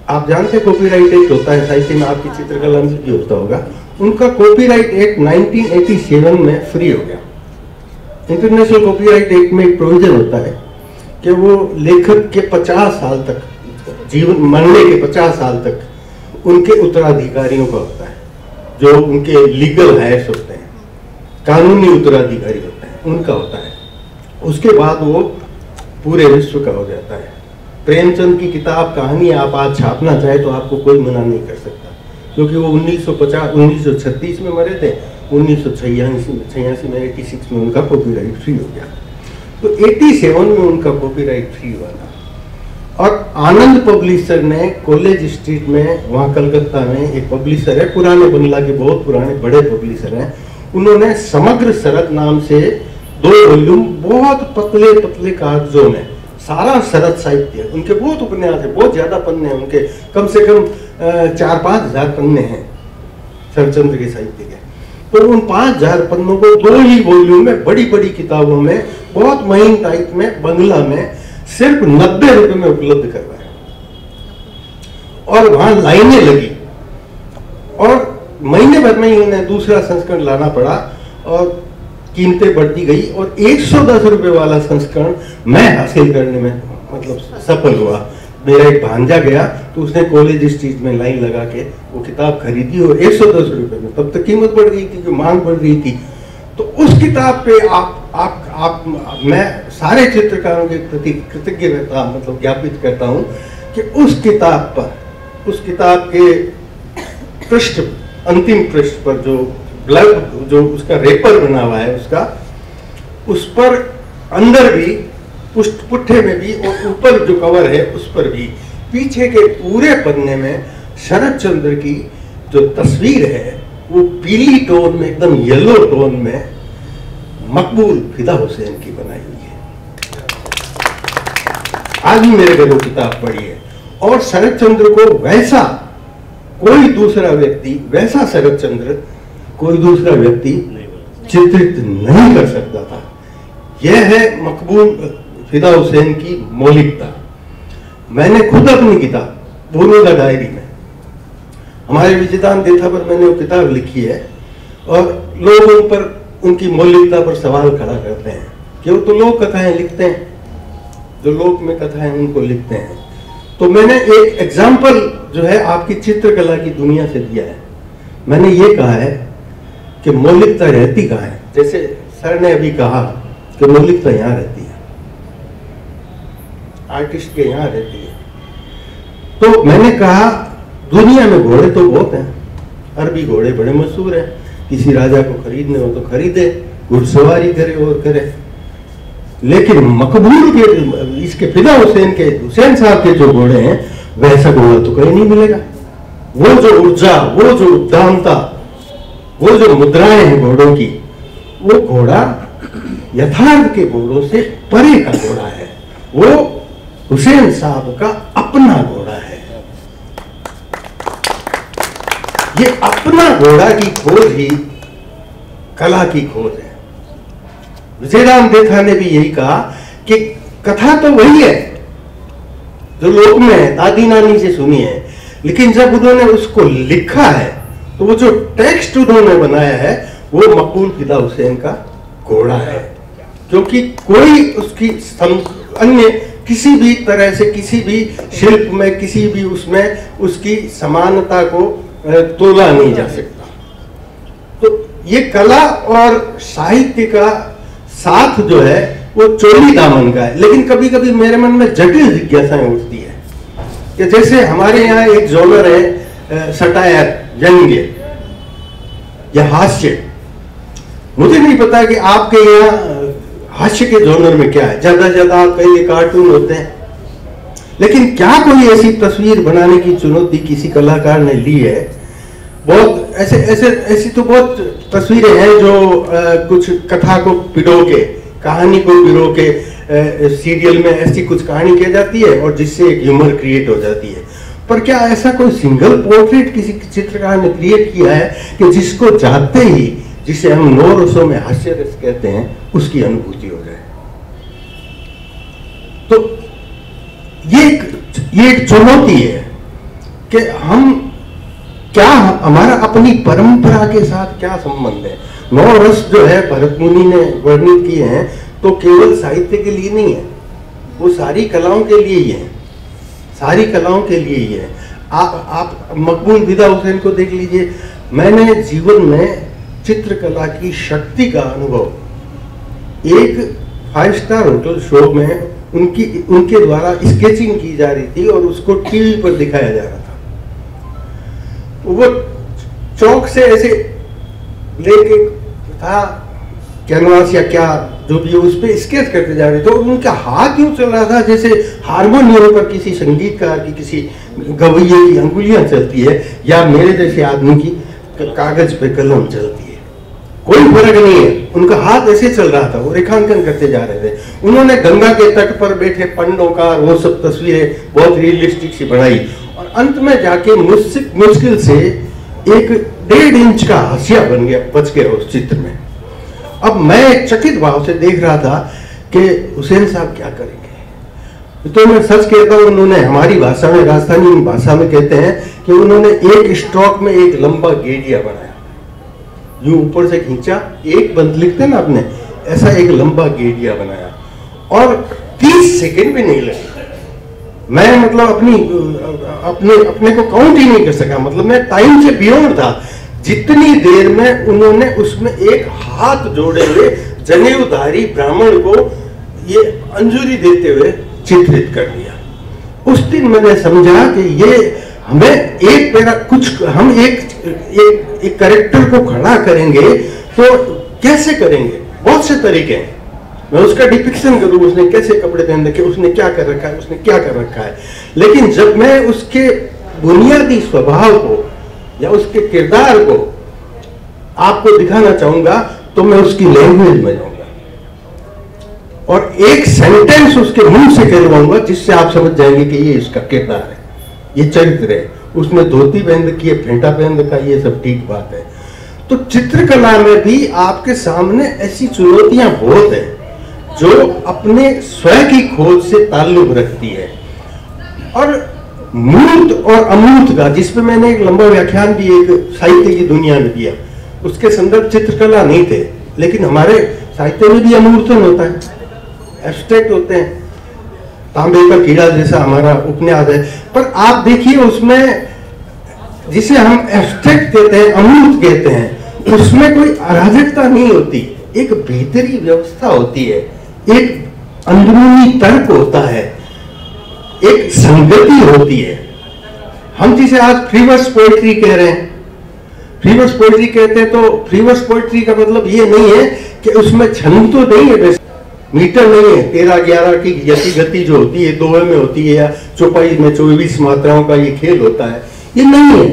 आप जानते हैं कॉपीराइट एक्ट होता है साहित्य में, आपकी चित्रकला में भी होता होगा। उनका कॉपीराइट एक्ट 1987 में फ्री हो गया। इंटरनेशनल कॉपीराइट एक्ट में एक प्रोविजन होता है कि वो लेखक के 50 साल तक, जीवन मरने के 50 साल तक उनके उत्तराधिकारियों का होता है, जो उनके लीगल हायर्स होते हैं, कानूनी उत्तराधिकारी होते हैं, उनका होता है। उसके बाद वो पूरे विश्व का हो जाता है। प्रेमचंद की किताब कहानी आप आज छापना चाहे तो आपको कोई मना नहीं कर सकता, क्योंकि वो 1936 में मरे थे, 1986 में 86 में उनका कॉपीराइट फ्री हो गया। तो 87 में उनका कॉपीराइट फ्री हुआ था। और आनंद पब्लिशर ने कॉलेज स्ट्रीट में, वहाँ कलकत्ता में एक पब्लिशर है, पुराने बंगला के बहुत पुराने बड़े पब्लिशर हैं, उन्होंने समग्र शरत नाम से 2 वॉल्यूम बहुत पतले पतले कागजों में सारा शरत साहित्य, उनके बहुत उपन्यास है, बहुत ज्यादा पन्ने हैं उनके, कम से कम 4-5 हजार पन्ने हैं शरतचंद्र के साहित्य के। तो उन 5000 पन्नों को 2 ही वॉल्यूम में, बड़ी बड़ी किताबों में, बहुत महीन टाइप में, बंगला में सिर्फ 90 रुपए में उपलब्ध करवाया। और वहां लाइनें लगी और महीने भर में ही उन्हें दूसरा संस्करण लाना पड़ा और कीमतें बढ़ती गई, और 110 रुपए वाला संस्करण मैं हासिल करने में मतलब सफल हुआ। मेरा एक भांजा गया तो उसने कॉलेज स्ट्रीट में लाइन लगा के वो किताब खरीदी और 110 रुपए में, तब तक कीमत बढ़ गई थी, मांग बढ़ रही थी। तो उस किताब पे मैं सारे चित्रकारों के प्रति कृतज्ञता मतलब ज्ञापित करता हूं कि उस किताब पर, उस किताब के पृष्ठ, अंतिम पृष्ठ पर जो उसका रेपर बना हुआ है उसका, उस पर अंदर भी, पुट्ठे में भी और ऊपर जो कवर है उस पर भी, पीछे के पूरे पन्ने में शरत चंद्र की जो तस्वीर है वो पीली टोन में, एकदम येलो टोन में मकबूल फिदा हुसैन की बनाई हुई है। आज भी मेरे घर वो किताब पढ़ी है। और शरत चंद्र को वैसा कोई दूसरा व्यक्ति, वैसा शरत चंद्र कोई दूसरा व्यक्ति चित्रित नहीं कर सकता था। यह है मकबूल फिदा हुसैन की मौलिकता। मैंने खुद अपनी किताब बोलूंगा डायरी में, हमारे विजयदान देथा पर मैंने वो किताब लिखी है, और लोग उन पर, उनकी मौलिकता पर सवाल खड़ा करते हैं कि वो तो लोक कथाएं लिखते हैं, जो लोक में कथाएं उनको लिखते हैं। तो मैंने एक एग्जाम्पल जो है आपकी चित्रकला की दुनिया से दिया है। मैंने ये कहा है कि मौलिकता रहती कहाँ है। जैसे सर ने अभी कहा कि मौलिकता यहाँ रहती है, आर्टिस्ट के यहाँ रहती है। तो मैंने कहा दुनिया में घोड़े तो बहुत हैं, अरबी घोड़े बड़े मशहूर हैं, किसी राजा को खरीदने हो तो खरीदे, घुड़सवारी करे और करे, लेकिन मकबूल के, इसके फिदा हुसैन के, हुसैन साहब के जो घोड़े हैं वैसा घोड़ा तो कहीं नहीं मिलेगा। वो जो ऊर्जा, वो जो उद्दामता, वो जो मुद्राएं हैं घोड़ों की, वो घोड़ा यथार्थ के घोड़ों से परे का घोड़ा है। वो हुसैन साहब का अपना घोड़ा है। ये अपना घोड़ा की खोज ही कला की खोज है। विजयराम देथा ने भी यही कहा कि कथा तो वही है, जो लोक में है, दादी नानी से सुनी है, लेकिन जब उन्होंने उसको लिखा है तो वो जो टेक्स्ट उन्होंने बनाया है वो मकबूल फिदा हुसैन का घोड़ा है, क्योंकि कोई उसकी अन्य किसी भी तरह से किसी भी शिल्प में किसी भी उसमें उसकी समानता को तोला नहीं जा सकता। तो ये कला और साहित्य का साथ जो है वो चोली दामन का है। लेकिन कभी कभी मेरे मन में जटिल जिज्ञासाएं उठती है कि जैसे हमारे यहाँ एक जॉनर है सटायर, व्यंग्य या हास्य। मुझे नहीं पता कि आपके यहाँ हास्य के जॉनर में क्या है, ज्यादा ज्यादा कई कार्टून होते हैं, लेकिन क्या कोई ऐसी तस्वीर बनाने की चुनौती किसी कलाकार ने ली है? बहुत ऐसी तो बहुत तस्वीरें हैं जो कुछ कथा को पिरो के, कहानी को पिरो के सीरियल में ऐसी कुछ कहानी की जाती है और जिससे एक ह्यूमर क्रिएट हो जाती है। पर क्या ऐसा कोई सिंगल पोर्ट्रेट किसी चित्रकार ने क्रिएट किया है कि जिसको जाते ही, जिसे हम 9 रसों में हास्य रस कहते हैं, उसकी अनुभूति हो जाए? तो ये एक चुनौती है कि हम क्या, हमारा अपनी परंपरा के साथ क्या संबंध है। 9 रस जो है भरत मुनि ने वर्णित किए हैं तो केवल साहित्य के लिए नहीं है, वो सारी कलाओं के लिए ही है, सारी कलाओं के लिए ही है। आप मकबूल फिदा हुसैन को देख लीजिए। मैंने जीवन में चित्रकला की शक्ति का अनुभव एक 5 स्टार होटल शो में उनके द्वारा स्केचिंग की जा रही थी और उसको टीवी पर दिखाया जा रहा था। वो चौक से ऐसे लेके था कैनवास या क्या जो भी, उस पर स्केच करते जा रहे थे और उनका हाथ यूं चल रहा था जैसे हारमोनियम पर किसी संगीतकार की, किसी गवैये की अंगुलियां चलती है या मेरे जैसे आदमी की कागज पे कलम चलती है, कोई फर्क नहीं है। उनका हाथ ऐसे चल रहा था, वो रेखांकन करते जा रहे थे। उन्होंने गंगा के तट पर बैठे पंडों का वो सब तस्वीरें बहुत रियलिस्टिक सी बनाई और अंत में जाके मुश्किल से एक 1.5 इंच का हाशिया बन गया, बच गया उस चित्र में। अब मैं चकित भाव से देख रहा था कि हुसैन साहब क्या करेंगे। तो मैं सच कहता हूं, उन्होंने हमारी भाषा में, राजस्थानी भाषा में कहते हैं कि उन्होंने एक स्ट्रोक में एक लंबा गेड़िया बनाया, यूं ऊपर से खींचा, एक बंद लिखते हैं ना आपने, ऐसा एक लंबा गेड़िया बनाया और 30 सेकंड भी नहीं लगे। मैं मतलब अपने को काउंट ही नहीं कर सका, मतलब मैं टाइम से बियॉन्ड था। जितनी देर में उन्होंने उसमें एक हाथ जोड़े हुए जनेऊधारी ब्राह्मण को ये अंजुरी देते हुए चित्रित कर दिया। उस दिन मैंने समझा कि ये हमें हम एक कैरेक्टर को खड़ा करेंगे तो कैसे करेंगे, बहुत से तरीके हैं। मैं उसका डिपिक्शन करूं, उसने कैसे कपड़े पहन रखे, उसने क्या कर रखा है, उसने क्या कर रखा है, लेकिन जब मैं उसके बुनियादी स्वभाव को या उसके किरदार को आपको दिखाना चाहूंगा तो मैं उसकी लैंग्वेज में जाऊंगा और एक सेंटेंस उसके मुंह से कहलवाऊंगा जिससे आप समझ जाएंगे कि ये इसका किरदार है, ये चरित्र है। उसमें धोती पहन रखी है, फेंटा पहन रखा है, ये सब ठीक बात है। तो चित्रकला में भी आपके सामने ऐसी चुनौतियां बहुत है जो अपने स्वयं की खोज से ताल्लुक रखती है। और मूर्त और अमूर्त का, जिसपे मैंने एक लंबा व्याख्यान भी एक साहित्य की दुनिया में दिया, उसके संदर्भ चित्रकला नहीं थे, लेकिन हमारे साहित्य में भी अमूर्तन होता है, एब्स्ट्रैक्ट होते हैं। तांबे का कीड़ा जैसा हमारा उपन्यास है, पर आप देखिए उसमें जिसे हम एब्स्ट्रैक्ट कहते हैं, अमूर्त कहते हैं, उसमें कोई अराजकता नहीं होती, एक भीतरी व्यवस्था होती है, एक अंदरूनी तर्क होता है, एक संगति होती है। हम जिसे आज फ्रीवर्स पोएट्री कह रहे हैं, फ्रीवर्स पोएट्री कहते हैं, तो फ्रीवर्स पोएट्री का मतलब ये नहीं है कि उसमें छंद तो नहीं है, मीटर नहीं है, 13-11 की यति गति जो होती है दोहे में होती है, या चौपाई में 24 मात्राओं का ये खेल होता है, ये नहीं है।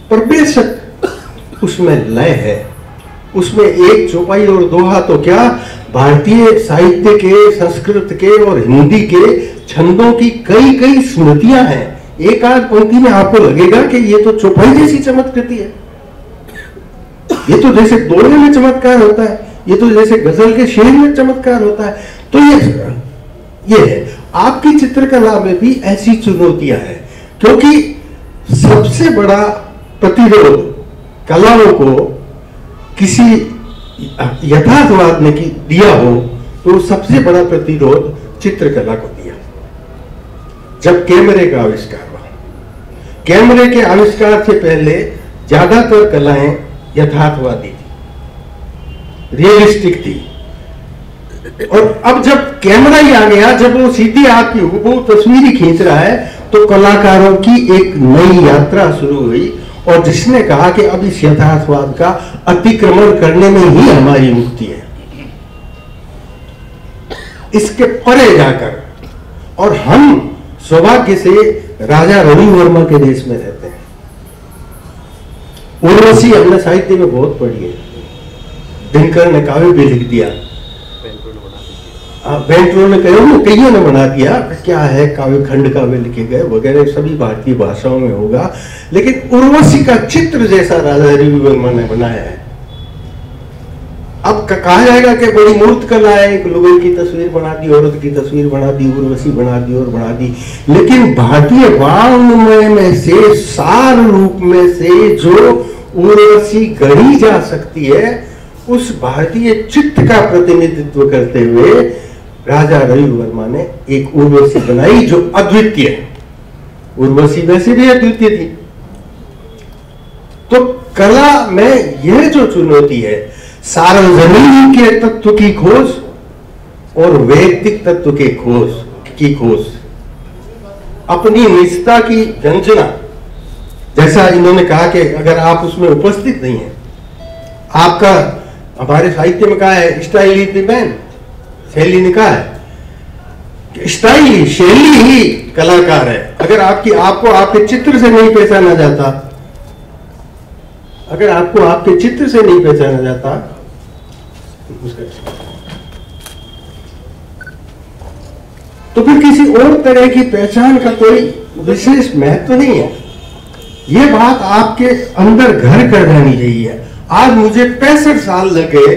पर बेशक उसमें लय है, उसमें एक चौपाई और दोहा तो क्या, भारतीय साहित्य के, संस्कृत के और हिंदी के छंदों की कई स्मृतियां हैं। एक आध पंक्ति में आपको लगेगा कि ये तो चौपाई जैसी चमत्कृति है, ये तो जैसे दोहे में चमत्कार होता है, ये तो जैसे गजल के शेर में चमत्कार होता है। तो ये है। आपकी चित्रकला में भी ऐसी चुनौतियां हैं, क्योंकि सबसे बड़ा प्रतिरोध कलाओं को किसी यथार्थवाद ने दिया हो तो सबसे बड़ा प्रतिरोध चित्रकला को दिया जब कैमरे का आविष्कार हुआ। कैमरे के आविष्कार से पहले ज्यादातर कलाएं यथार्थवादी थी, रियलिस्टिक थी, और अब जब कैमरा ही आ गया, जब वो सीधी आपकी हुबहू तस्वीर खींच रहा है, तो कलाकारों की एक नई यात्रा शुरू हुई, और जिसने कहा कि अब इस यथार्थवाद का अतिक्रमण करने में ही हमारी मुक्ति है, इसके परे जाकर। और हम सौभाग्य से राजा रवि वर्मा के देश में रहते हैं। उर्वशी हमने साहित्य में बहुत पढ़ी है, दिनकर ने काव्य भी लिख दिया, बेंटलो ने कईयों ने बना दिया, क्या है काव्य खंड काव्य लिखे गए वगैरह, सभी भारतीय भाषाओं में होगा, लेकिन उर्वशी का चित्र जैसा राजा रवि वर्मा ने बनाया है। अब कहा जाएगा कि बड़ी मूर्त कला है, एक लुगाई की तस्वीर बना दी, औरत की तस्वीर बना दी, उर्वशी बना दी और बना दी, लेकिन भारतीय वाङ्मय में से, सार रूप में से जो उर्वशी गढ़ी जा सकती है, उस भारतीय चित्त का प्रतिनिधित्व करते हुए राजा रवि वर्मा ने एक उर्वशी बनाई जो अद्वितीय है। उर्वशी वैसे भी अद्वितीय थी। तो कला में यह जो चुनौती है, सार्वजनीन के तत्व की खोज और वैयक्तिक तत्व के खोज, अपनी निजता की गंजना, जैसा इन्होंने कहा कि अगर आप उसमें उपस्थित नहीं है, आपका, हमारे साहित्य में कहा है स्टाइल इज द मैन, शैली ने कहा है स्टाइल, शैली ही कलाकार है। अगर आपको आपके चित्र से नहीं पहचाना जाता, अगर आपको आपके चित्र से नहीं पहचाना जाता, तो फिर किसी और तरह की पहचान का कोई विशेष महत्व नहीं है। यह बात आपके अंदर घर कर जानी चाहिए। आज मुझे 65 साल लगे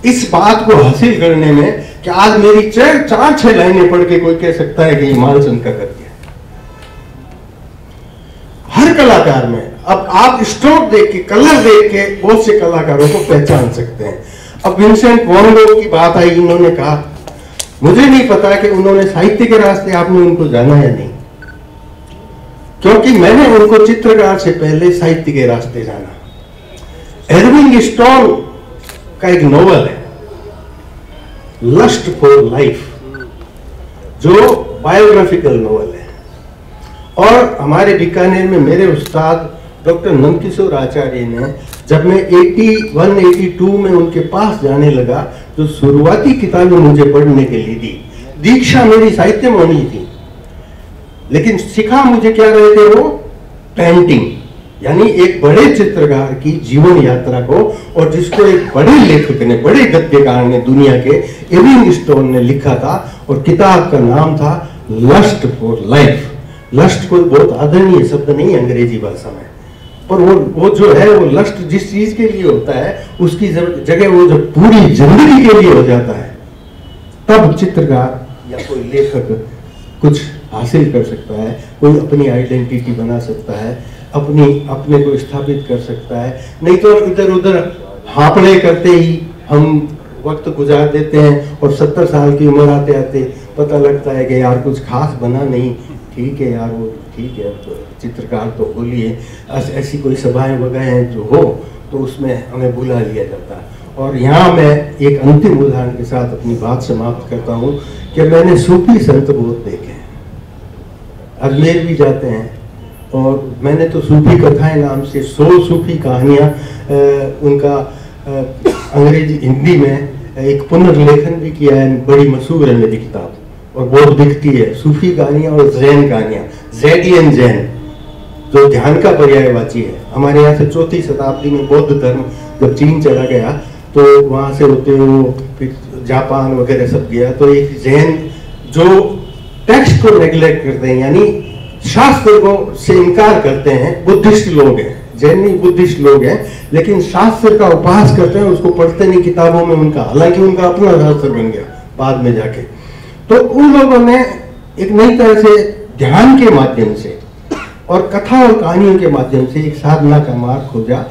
इस बात को हासिल करने में कि आज मेरी 4-6 लाइनें पढ़ के कोई कह सकता है कि ये मालचंद का कर दिया। हर कलाकार में अब आप स्ट्रोक देख के, कलर देख के बहुत से कलाकारों को पहचान सकते हैं। अब विंसेंट वैन गॉग की बात आई, इन्होंने कहा, मुझे नहीं पता कि उन्होंने साहित्य के रास्ते आपने उनको जाना या नहीं, क्योंकि मैंने उनको चित्रकार से पहले साहित्य के रास्ते जाना। एर्विंग स्टॉल का एक नोवेल है लस्ट फॉर लाइफ, जो बायोग्राफिकल नोवेल है, और हमारे बीकानेर में मेरे उस्ताद डॉक्टर नंदकिशोर आचार्य ने, जब मैं 81-82 में उनके पास जाने लगा, तो शुरुआती किताबें मुझे पढ़ने के लिए दी। दीक्षा मेरी साहित्य में होनी थी, लेकिन सिखा मुझे क्या रहे थे वो, पेंटिंग, यानी एक बड़े चित्रकार की जीवन यात्रा को, और जिसको एक बड़े लेखक ने, बड़े गद्यकार ने, दुनिया के एर्विंग स्टोन ने लिखा था, और किताब का नाम था लस्ट फॉर लाइफ। लस्ट कोई बहुत आदरणीय शब्द नहीं है अंग्रेजी भाषा में, पर वो जो है, वो लस्ट जिस चीज के लिए होता है, उसकी जगह वो जो पूरी जिंदगी के लिए हो जाता है, तब चित्रकार या कोई लेखक कुछ हासिल कर सकता है, कोई अपनी आइडेंटिटी बना सकता है, अपने को स्थापित कर सकता है। नहीं तो इधर उधर हापड़े करते ही हम वक्त गुजार देते हैं, और 70 साल की उम्र आते आते पता लगता है कि यार कुछ खास बना नहीं। ठीक है यार, वो ठीक है, तो चित्रकार तो बोलिए, ऐसी कोई सभाएं वगैरह जो हो तो उसमें हमें बुला लिया जाता है। और यहाँ मैं एक अंतिम उदाहरण के साथ अपनी बात समाप्त करता हूँ कि मैंने सूफी संत बहुत देखे हैं, अजमेर भी जाते हैं, और मैंने तो सूफी कथाएं नाम से 100 सूफी कहानियाँ उनका अंग्रेजी हिंदी में एक पुनर्लेखन भी किया है, बड़ी मशहूर है मेरी किताब और बहुत बिकती है। सूफी कहानियाँ और जैन कहानियाँ, जैडियन जैन जो ध्यान का पर्यायवाची है। हमारे यहाँ से 4वीं शताब्दी में बौद्ध धर्म जब चीन चला गया तो वहाँ से होते वो फिर जापान वगैरह सब गया, तो एक जैन जो टेक्स्ट को नेग्लेक्ट करते हैं, यानी शास्त्र को से इनकार करते हैं, बुद्धिस्ट लोग हैं, जैनी बुद्धिस्ट लोग हैं, लेकिन शास्त्र का उपहास करते हैं, उसको पढ़ते नहीं किताबों में उनका, हालांकि उनका अपना शास्त्र बन गया बाद में जाके। तो उन लोगों ने एक नई तरह से ध्यान के माध्यम से और कथा और कहानियों के माध्यम से एक साधना का मार्ग खोजा।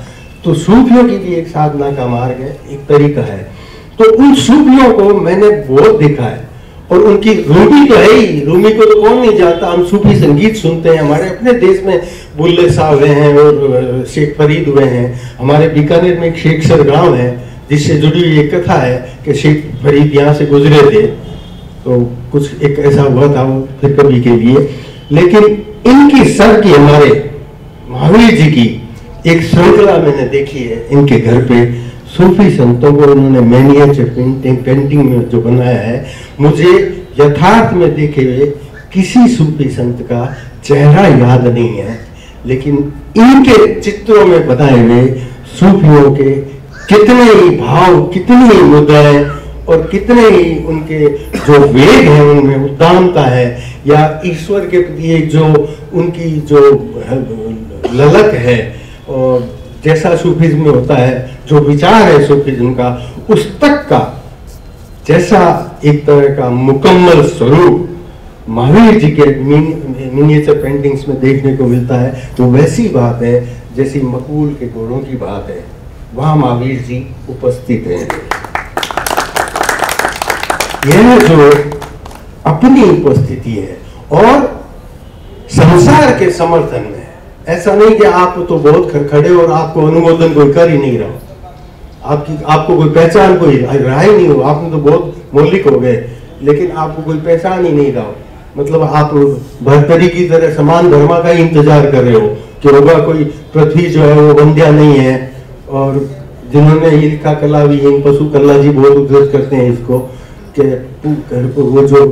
तो सूफियों की भी एक साधना का मार्ग है, एक तरीका है। तो उन सूफियों को मैंने बहुत देखा है, और उनकी रूमी तो है ही, रूमी को तो कौन नहीं जानता। हम सूफी संगीत सुनते हैं, हमारे अपने देश में बुल्ले साहब हुए हैं और शेख फरीद हुए हैं। हमारे बीकानेर में एक शेखसर गांव है जिससे जुड़ी हुई एक कथा है कि शेख फरीद यहाँ से गुजरे थे, तो कुछ एक ऐसा हुआ था वो फिर कभी के लिए। लेकिन इनकी सर की, हमारे महावीर जी की एक श्रृंखला मैंने देखी है इनके घर पे। सूफी संतों को उन्होंने मैनिएचर पेंटिंग में जो बनाया है, मुझे यथार्थ में देखे हुए किसी सूफी संत का चेहरा याद नहीं है, लेकिन इनके चित्रों में बनाए हुए सूफियों के कितने ही भाव, कितनी ही मुद्राएं और कितने ही उनके जो वेग है उनमें उद्दामता है, या ईश्वर के प्रति एक जो उनकी जो ललक है, और जैसा सूफिज्म में होता है, जो विचार है सूफिज्म का, उस तक का जैसा एक तरह का मुकम्मल स्वरूप महावीर जी के मिनिएचर पेंटिंग्स में देखने को मिलता है। तो वैसी बात है जैसी मकबूल के घोड़ों की बात है, वहां महावीर जी उपस्थित हैं। यह जो अपनी उपस्थिति है और संसार के समर्थन में, ऐसा नहीं कि आप तो बहुत खड़े और आपको अनुमोदन कोई कर ही नहीं रहा, आपको कोई पहचान, कोई रहा ही नहीं हो, आपने तो बहुत मौलिक हो गए, लेकिन आपको कोई पहचान ही नहीं रहा। मतलब आप भरतरी की तरह समान धर्मा का ही इंतजार कर रहे हो कि होगा कोई पृथ्वी जो है वो वंध्या नहीं है। और जिन्होंने ये लिखा कला विहीन पशु, कला जी बहुत उपयोग करते हैं इसको, कि वो जो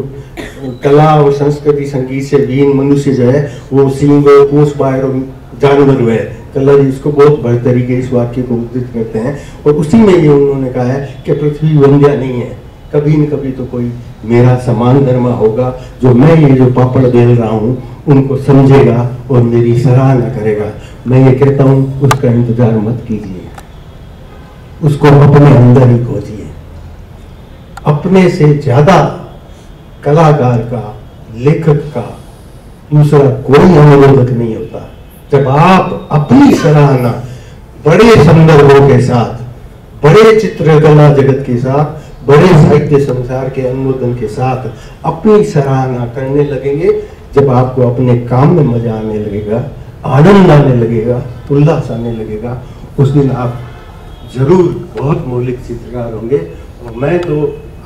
कला और संस्कृति संगीत से विहीन मनुष्य जो है वो सींग, पूंछ, बाहर और जानवर हुए। कला जी इसको बहुत भरतरी के इस वाक्य को उद्धृत करते हैं, और उसी में ये उन्होंने कहा है कि पृथ्वी वंध्या नहीं है, कभी न कभी तो कोई मेरा समान धर्म होगा जो मैं ये जो पापड़ बेल रहा हूँ उनको समझेगा और मेरी सराहना करेगा। मैं ये कहता हूँ उसका इंतजार मत कीजिए, उसको अपने अंदर ही खोजिए। अपने से ज्यादा कलाकार का, लेखक का दूसरा कोई अनुरोधक नहीं होता। जब आप अपनी सराहना बड़े संदर्भों के साथ, बड़े चित्रकला जगत के साथ, बड़े साहित्य संसार के अनुमोदन के साथ अपनी सराहना करने लगेंगे, जब आपको अपने काम में मजा आने लगेगा, आनंद आने लगेगा, उल्लास आने लगेगा, उस दिन आप जरूर बहुत मौलिक चित्रकार होंगे। और मैं तो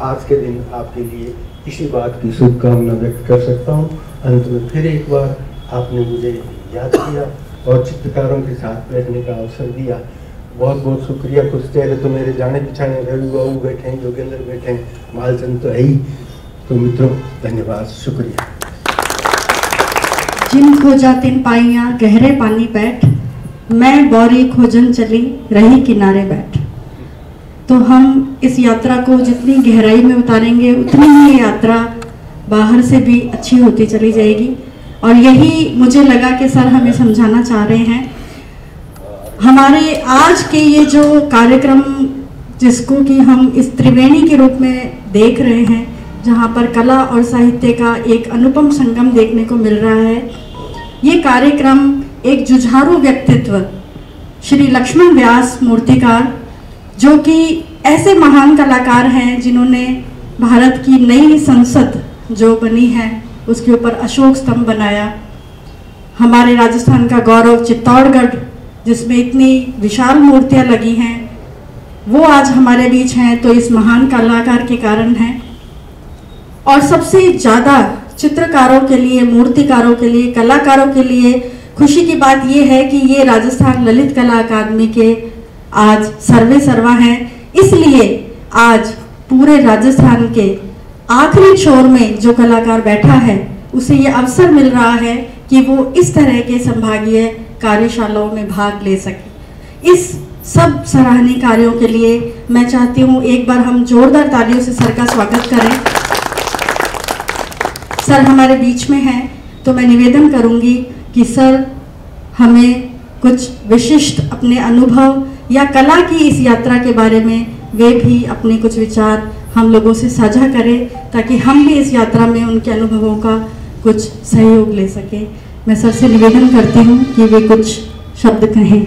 आज के दिन आपके लिए इसी बात की शुभकामना व्यक्त कर सकता हूँ। अंत में फिर एक बार आपने मुझे याद किया और चित्रकारों के साथ बैठने का अवसर दिया, बहुत बहुत शुक्रिया। कुछ चेहरे तो मेरे जाने पिछाने, रवि बाबू बैठे हैं, योगेंद्र बैठे हैं, मालचंद तो है ही। तो मित्रों धन्यवाद, शुक्रिया। जिन खोजा तिन पाइया गहरे पानी बैठ, मैं बौरी खोजन चली रही किनारे बैठ। तो हम इस यात्रा को जितनी गहराई में उतारेंगे उतनी ही यात्रा बाहर से भी अच्छी होती चली जाएगी। और यही मुझे लगा कि सर हमें समझाना चाह रहे हैं। हमारे आज के ये जो कार्यक्रम जिसको कि हम इस त्रिवेणी के रूप में देख रहे हैं, जहाँ पर कला और साहित्य का एक अनुपम संगम देखने को मिल रहा है, ये कार्यक्रम एक जुझारू व्यक्तित्व श्री लक्ष्मण व्यास मूर्तिकार, जो कि ऐसे महान कलाकार हैं जिन्होंने भारत की नई संसद जो बनी है उसके ऊपर अशोक स्तंभ बनाया। हमारे राजस्थान का गौरव चित्तौड़गढ़ जिसमें इतनी विशाल मूर्तियां लगी हैं, वो आज हमारे बीच हैं तो इस महान कलाकार के कारण है। और सबसे ज़्यादा चित्रकारों के लिए, मूर्तिकारों के लिए, कलाकारों के लिए खुशी की बात यह है कि ये राजस्थान ललित कला अकादमी के आज सर्वे सर्वा हैं। इसलिए आज पूरे राजस्थान के आखिरी छोर में जो कलाकार बैठा है उसे ये अवसर मिल रहा है कि वो इस तरह के संभागीय कार्यशालाओं में भाग ले सके। इस सब सराहनीय कार्यों के लिए मैं चाहती हूँ एक बार हम जोरदार तालियों से सर का स्वागत करें। सर हमारे बीच में हैं तो मैं निवेदन करूंगी कि सर हमें कुछ विशिष्ट अपने अनुभव या कला की इस यात्रा के बारे में वे भी अपने कुछ विचार हम लोगों से साझा करें, ताकि हम भी इस यात्रा में उनके अनुभवों का कुछ सहयोग ले सकें। मैं सर से निवेदन करती हूँ कि वे कुछ शब्द कहें।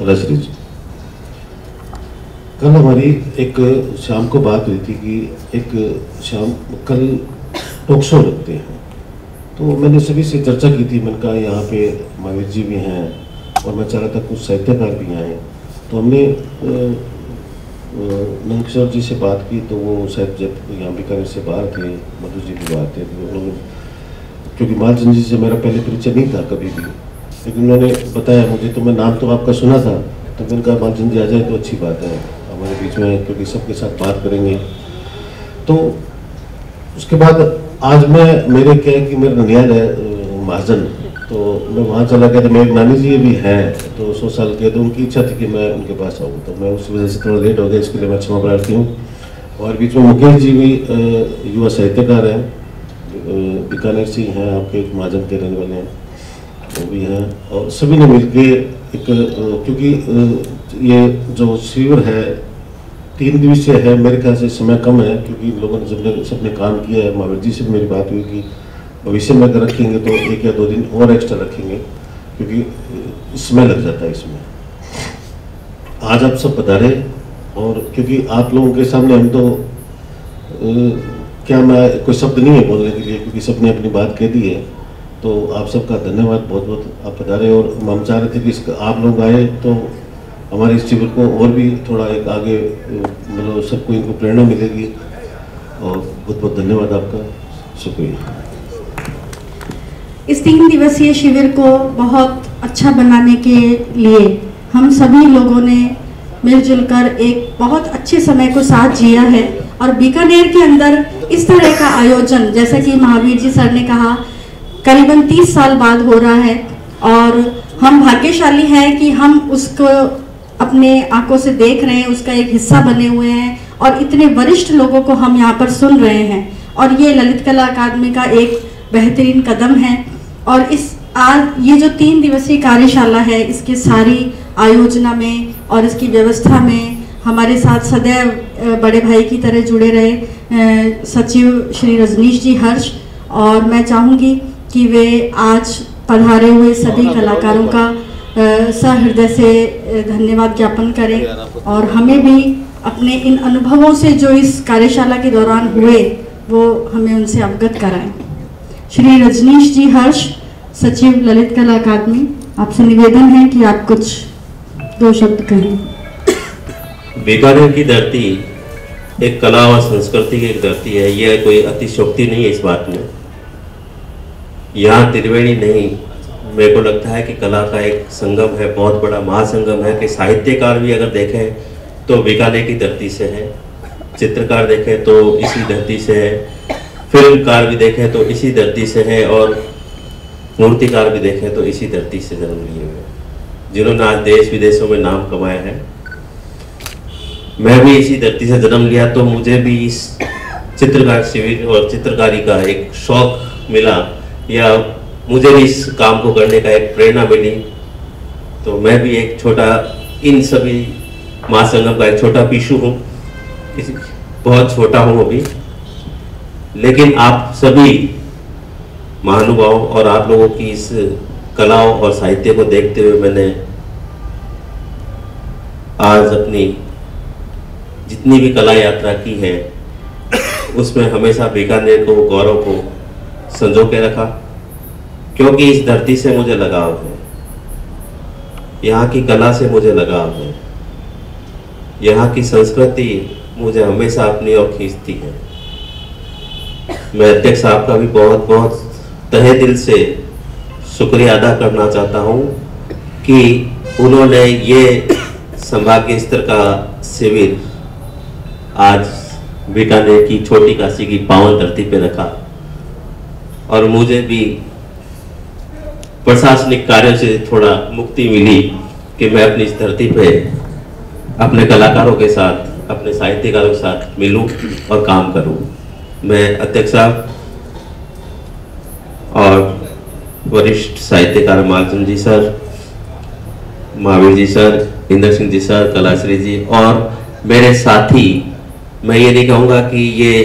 रजनी जी, कल हमारी एक शाम को बात हुई थी कि एक शाम कल टॉक शो रखते हैं, तो मैंने सभी से चर्चा की थी। मैंने कहा यहाँ पे महावीर जी भी हैं और मैं चाह रहा था कुछ साहित्यकार भी आए। तो हमने नंदकिशोर जी से बात की, तो वो शायद जब यहाँ बीकानेर से बाहर थे, मधु जी भी बाहर थे, तो उन्होंने, क्योंकि मालचंद जी से मेरा पहले परिचय नहीं था कभी भी, लेकिन उन्होंने बताया मुझे, तो मैं नाम तो आपका सुना था, तो मैंने कहा मालचंद जी आ जाए तो अच्छी बात है हमारे बीच में, क्योंकि सबके साथ बात करेंगे। तो उसके बाद आज मेरे क्या है कि मेरा ननियाल है महाजन, तो मैं वहाँ चला गया, तो मेरे नानी जी भी हैं, तो 100 साल के, तो उनकी इच्छा थी कि मैं उनके पास आऊँ, तो मैं उस वजह से थोड़ा लेट हो गया, इसके लिए मैं क्षमा प्रार्थी हूँ। और बीच में मुकेश जी भी युवा साहित्यकार हैं, बीकानेर से हैं, आपके एक महाजन के रहने वाले हैं, वो भी हैं, और सभी ने मिलके एक, क्योंकि ये जो शिविर है 3 दिवसीय है, मेरे ख्याल से समय कम है, क्योंकि लोगों ने सबने काम किया है। महावीर जी से मेरी बात हुई कि भविष्य में अगर रखेंगे तो 1 या 2 दिन और एक्स्ट्रा रखेंगे, क्योंकि समय लग जाता है इसमें। आज आप सब पधारे, और क्योंकि आप लोगों के सामने हम तो क्या मैं कोई शब्द नहीं है बोलने के लिए, क्योंकि सबने अपनी बात कह दी है, तो आप सबका धन्यवाद, बहुत बहुत आप पधारे। और हम चाह रहे थे कि आप लोग आए तो हमारे इस शिविर को और भी थोड़ा एक आगे, मतलब सबको इनको प्रेरणा मिलेगी, और बहुत बहुत धन्यवाद आपका, शुक्रिया। इस 3 दिवसीय शिविर को बहुत अच्छा बनाने के लिए हम सभी लोगों ने मिलजुल कर एक बहुत अच्छे समय को साथ जिया है, और बीकानेर के अंदर इस तरह का आयोजन, जैसा कि महावीर जी सर ने कहा, करीबन 30 साल बाद हो रहा है, और हम भाग्यशाली हैं कि हम उसको अपने आंखों से देख रहे हैं, उसका एक हिस्सा बने हुए हैं, और इतने वरिष्ठ लोगों को हम यहाँ पर सुन रहे हैं, और ये ललित कला अकादमी का एक बेहतरीन कदम है। और आज ये जो 3 दिवसीय कार्यशाला है, इसके सारी आयोजना में और इसकी व्यवस्था में हमारे साथ सदैव बड़े भाई की तरह जुड़े रहे सचिव श्री रजनीश जी हर्ष, और मैं चाहूँगी कि वे आज पधारे हुए सभी कलाकारों का सहृदय से धन्यवाद ज्ञापन करें, और हमें भी अपने इन अनुभवों से जो इस कार्यशाला के दौरान हुए वो हमें उनसे अवगत कराएं। श्री रजनीश जी हर्ष, सचिव ललित कला अकादमी, आपसे निवेदन है कि आप कुछ 2 शब्द कहें। बीकानेर की धरती एक कला और संस्कृति की एक धरती है, यह कोई अतिशयोक्ति नहीं है इस बात में। यहाँ त्रिवेणी नहीं, मेरे को लगता है कि कला का एक संगम है, बहुत बड़ा महासंगम है, कि साहित्यकार भी अगर देखें तो बीकानेर की धरती से है, चित्रकार देखें तो इसी धरती से है, फिल्मकार भी देखें तो इसी धरती से है, और मूर्तिकार भी देखें तो इसी धरती से जन्म लिए हुए, जिन्होंने आज देश विदेशों में नाम कमाया है। मैं भी इसी धरती से जन्म लिया, तो मुझे भी इस चित्रकार शिविर और चित्रकारी का एक शौक मिला, या मुझे भी इस काम को करने का एक प्रेरणा मिली। तो मैं भी एक छोटा, इन सभी महासंगम का एक छोटा पीछू हूँ, बहुत छोटा हूँ अभी, लेकिन आप सभी महानुभाव और आप लोगों की इस कलाओं और साहित्य को देखते हुए मैंने आज अपनी जितनी भी कला यात्रा की है उसमें हमेशा बीकानेर को, गौरव को संजो के रखा, क्योंकि इस धरती से मुझे लगाव है, यहाँ की कला से मुझे लगाव है, यहाँ की संस्कृति मुझे हमेशा अपनी ओर खींचती है। मैं अध्यक्ष साहब का भी बहुत बहुत तहे दिल से शुक्रिया अदा करना चाहता हूँ कि उन्होंने ये संभागीय स्तर का शिविर आज बीकानेर की छोटी काशी की पावन धरती पे रखा, और मुझे भी प्रशासनिक कार्यों से थोड़ा मुक्ति मिली कि मैं अपनी इस धरती पे अपने कलाकारों के साथ, अपने साहित्यकारों के साथ मिलूं और काम करूं। मैं अध्यक्ष साहब और वरिष्ठ साहित्यकार मालचंद जी sir, Mahavir ji sir, Indra Singh ji sir, Kalashree जी और मेरे साथी मैं ये नहीं कहूँगा कि ये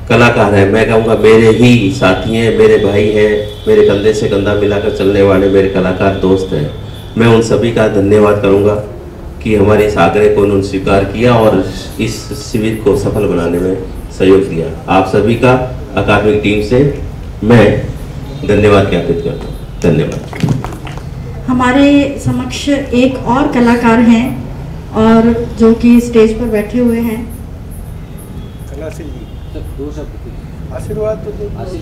कलाकार है, मैं कहूँगा मेरे ही साथी हैं, मेरे भाई हैं, मेरे कंधे से कंधा मिलाकर चलने वाले मेरे कलाकार दोस्त हैं। मैं उन सभी का धन्यवाद करूँगा कि हमारे इस आग्रह को उन्होंने स्वीकार किया और इस शिविर को सफल बनाने में सहयोग दिया। आप सभी का अकादमिक टीम से मैं धन्यवाद ज्ञापित करता हूँ। धन्यवाद। हमारे समक्ष एक और कलाकार हैं और जो कि स्टेज पर बैठे हुए हैं।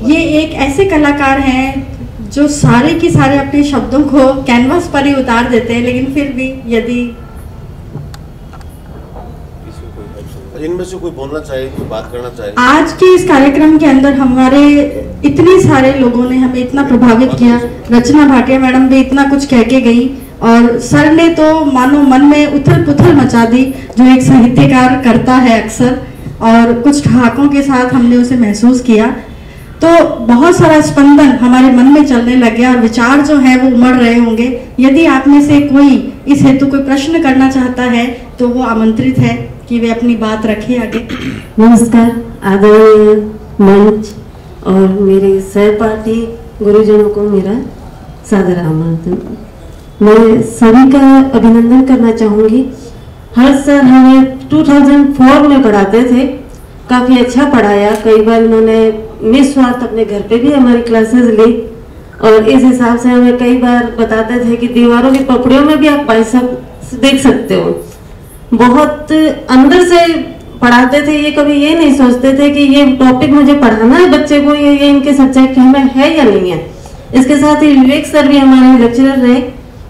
ये एक ऐसे कलाकार हैं जो सारे के सारे अपने शब्दों को कैनवास पर ही उतार देते हैं, लेकिन फिर भी यदि इनमें से कोई बोलना चाहे, कोई बात करना चाहे। आज के इस कार्यक्रम के अंदर हमारे इतने सारे लोगों ने हमें इतना प्रभावित किया। रचना भाटिया मैडम भी इतना कुछ कह के गई और सर ने तो मानो मन में उथल पुथल मचा दी, जो एक साहित्यकार करता है अक्सर, और कुछ ठहाकों के साथ हमने उसे महसूस किया। तो बहुत सारा स्पंदन हमारे मन में चलने लग गया और विचार जो है वो उमड़ रहे होंगे। यदि आप में से कोई इस हेतु कोई प्रश्न करना चाहता है तो वो आमंत्रित है कि वे अपनी बात रखें आगे। नमस्कार आदरणीय मंच और मेरे सहपाठी गुरुजनों को मेरा सादर आमंत्रण। मैं सभी का अभिनंदन करना चाहूँगी। हर सर हमें 2004 में पढ़ाते थे, काफ़ी अच्छा पढ़ाया। कई बार उन्होंने निस्वार्थ अपने घर पे भी हमारी क्लासेस ली और इस हिसाब से हमें कई बार बताते थे कि दीवारों की पपड़ियों में भी आप बाइसेप्स देख सकते हो। बहुत अंदर से पढ़ाते थे, ये कभी ये नहीं सोचते थे कि ये टॉपिक मुझे पढ़ाना है बच्चे को, ये इनके सब्जेक्ट में है या नहीं है। इसके साथ ही विवेक सर भी हमारे लेक्चरर रहे,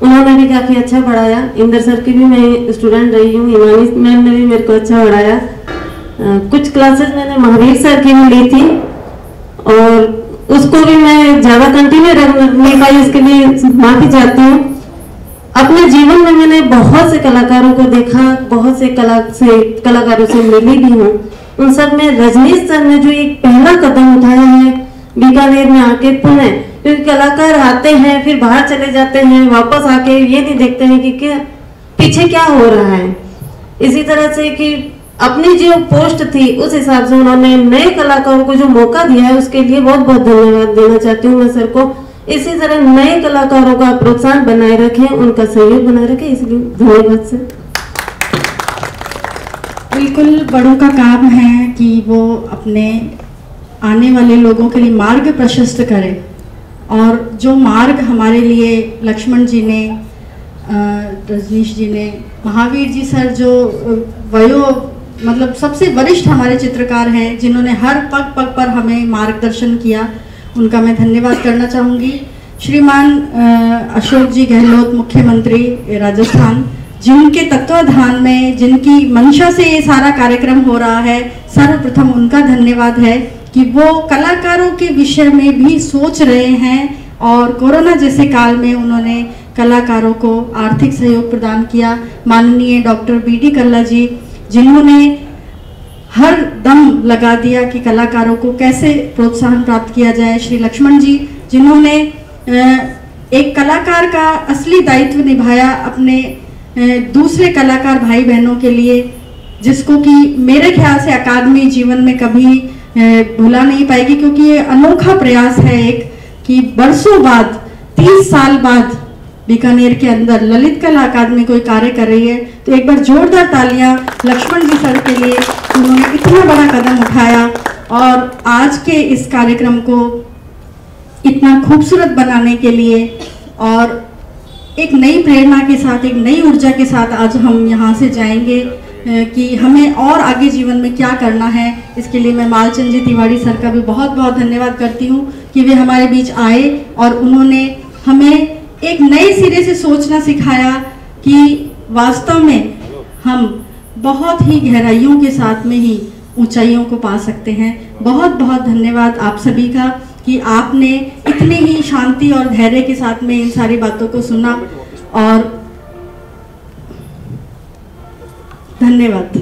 उन्होंने भी काफ़ी अच्छा पढ़ाया। इंदर सर की भी मैं स्टूडेंट रही हूँ, हिमानी मैम ने भी मेरे को अच्छा पढ़ाया। कुछ क्लासेस मैंने महावीर सर की भी ली थी और उसको भी मैं ज़्यादा कंटिन्यू नहीं पाई, इसके लिए माफ़ी चाहती हूँ। अपने जीवन में मैंने बहुत से कलाकारों को देखा, बहुत से कलाकारों से मिली भी हूँ। उन सब में रजनीश सर ने जो एक पहला कदम उठाया है बीकानेर में आके पुणे, क्योंकि कलाकार आते हैं फिर बाहर चले जाते हैं, वापस आके ये नहीं देखते हैं कि क्या पीछे क्या हो रहा है। इसी तरह से कि अपनी जो पोस्ट थी उस हिसाब से उन्होंने नए कलाकारों को जो मौका दिया है उसके लिए बहुत बहुत धन्यवाद देना चाहती हूँ मैं सर को। इसी तरह नए कलाकारों का प्रोत्साहन बनाए रखें, उनका सहयोग बनाए रखें, इसलिए धन्यवाद सर। बिल्कुल बड़ों का काम है कि वो अपने आने वाले लोगों के लिए मार्ग प्रशस्त करें, और जो मार्ग हमारे लिए लक्ष्मण जी ने, रजनीश जी ने, महावीर जी सर जो मतलब सबसे वरिष्ठ हमारे चित्रकार हैं, जिन्होंने हर पग पग पर हमें मार्गदर्शन किया, उनका मैं धन्यवाद करना चाहूँगी। श्रीमान अशोक जी गहलोत मुख्यमंत्री राजस्थान, जिनके तत्वाधान में, जिनकी मंशा से ये सारा कार्यक्रम हो रहा है, सर्वप्रथम उनका धन्यवाद है कि वो कलाकारों के विषय में भी सोच रहे हैं और कोरोना जैसे काल में उन्होंने कलाकारों को आर्थिक सहयोग प्रदान किया। माननीय डॉक्टर बी.डी. कल्ला जी, जिन्होंने हर दम लगा दिया कि कलाकारों को कैसे प्रोत्साहन प्राप्त किया जाए। श्री लक्ष्मण जी, जिन्होंने एक कलाकार का असली दायित्व निभाया अपने दूसरे कलाकार भाई बहनों के लिए, जिसको कि मेरे ख्याल से अकादमी जीवन में कभी भूला नहीं पाएगी, क्योंकि ये अनोखा प्रयास है एक कि बरसों बाद, 30 साल बाद बीकानेर के अंदर ललित कला अकादमी कोई कार्य कर रही है। तो एक बार जोरदार तालियां लक्ष्मण जी सर के लिए, उन्होंने इतना बड़ा कदम उठाया और आज के इस कार्यक्रम को इतना खूबसूरत बनाने के लिए, और एक नई प्रेरणा के साथ, एक नई ऊर्जा के साथ आज हम यहाँ से जाएंगे कि हमें और आगे जीवन में क्या करना है। इसके लिए मैं मालचंद जी तिवारी सर का भी बहुत बहुत धन्यवाद करती हूँ कि वे हमारे बीच आए और उन्होंने हमें एक नए सिरे से सोचना सिखाया कि वास्तव में हम बहुत ही गहराइयों के साथ में ही ऊंचाइयों को पा सकते हैं। बहुत बहुत धन्यवाद आप सभी का कि आपने इतने ही शांति और धैर्य के साथ में इन सारी बातों को सुना, और धन्यवाद।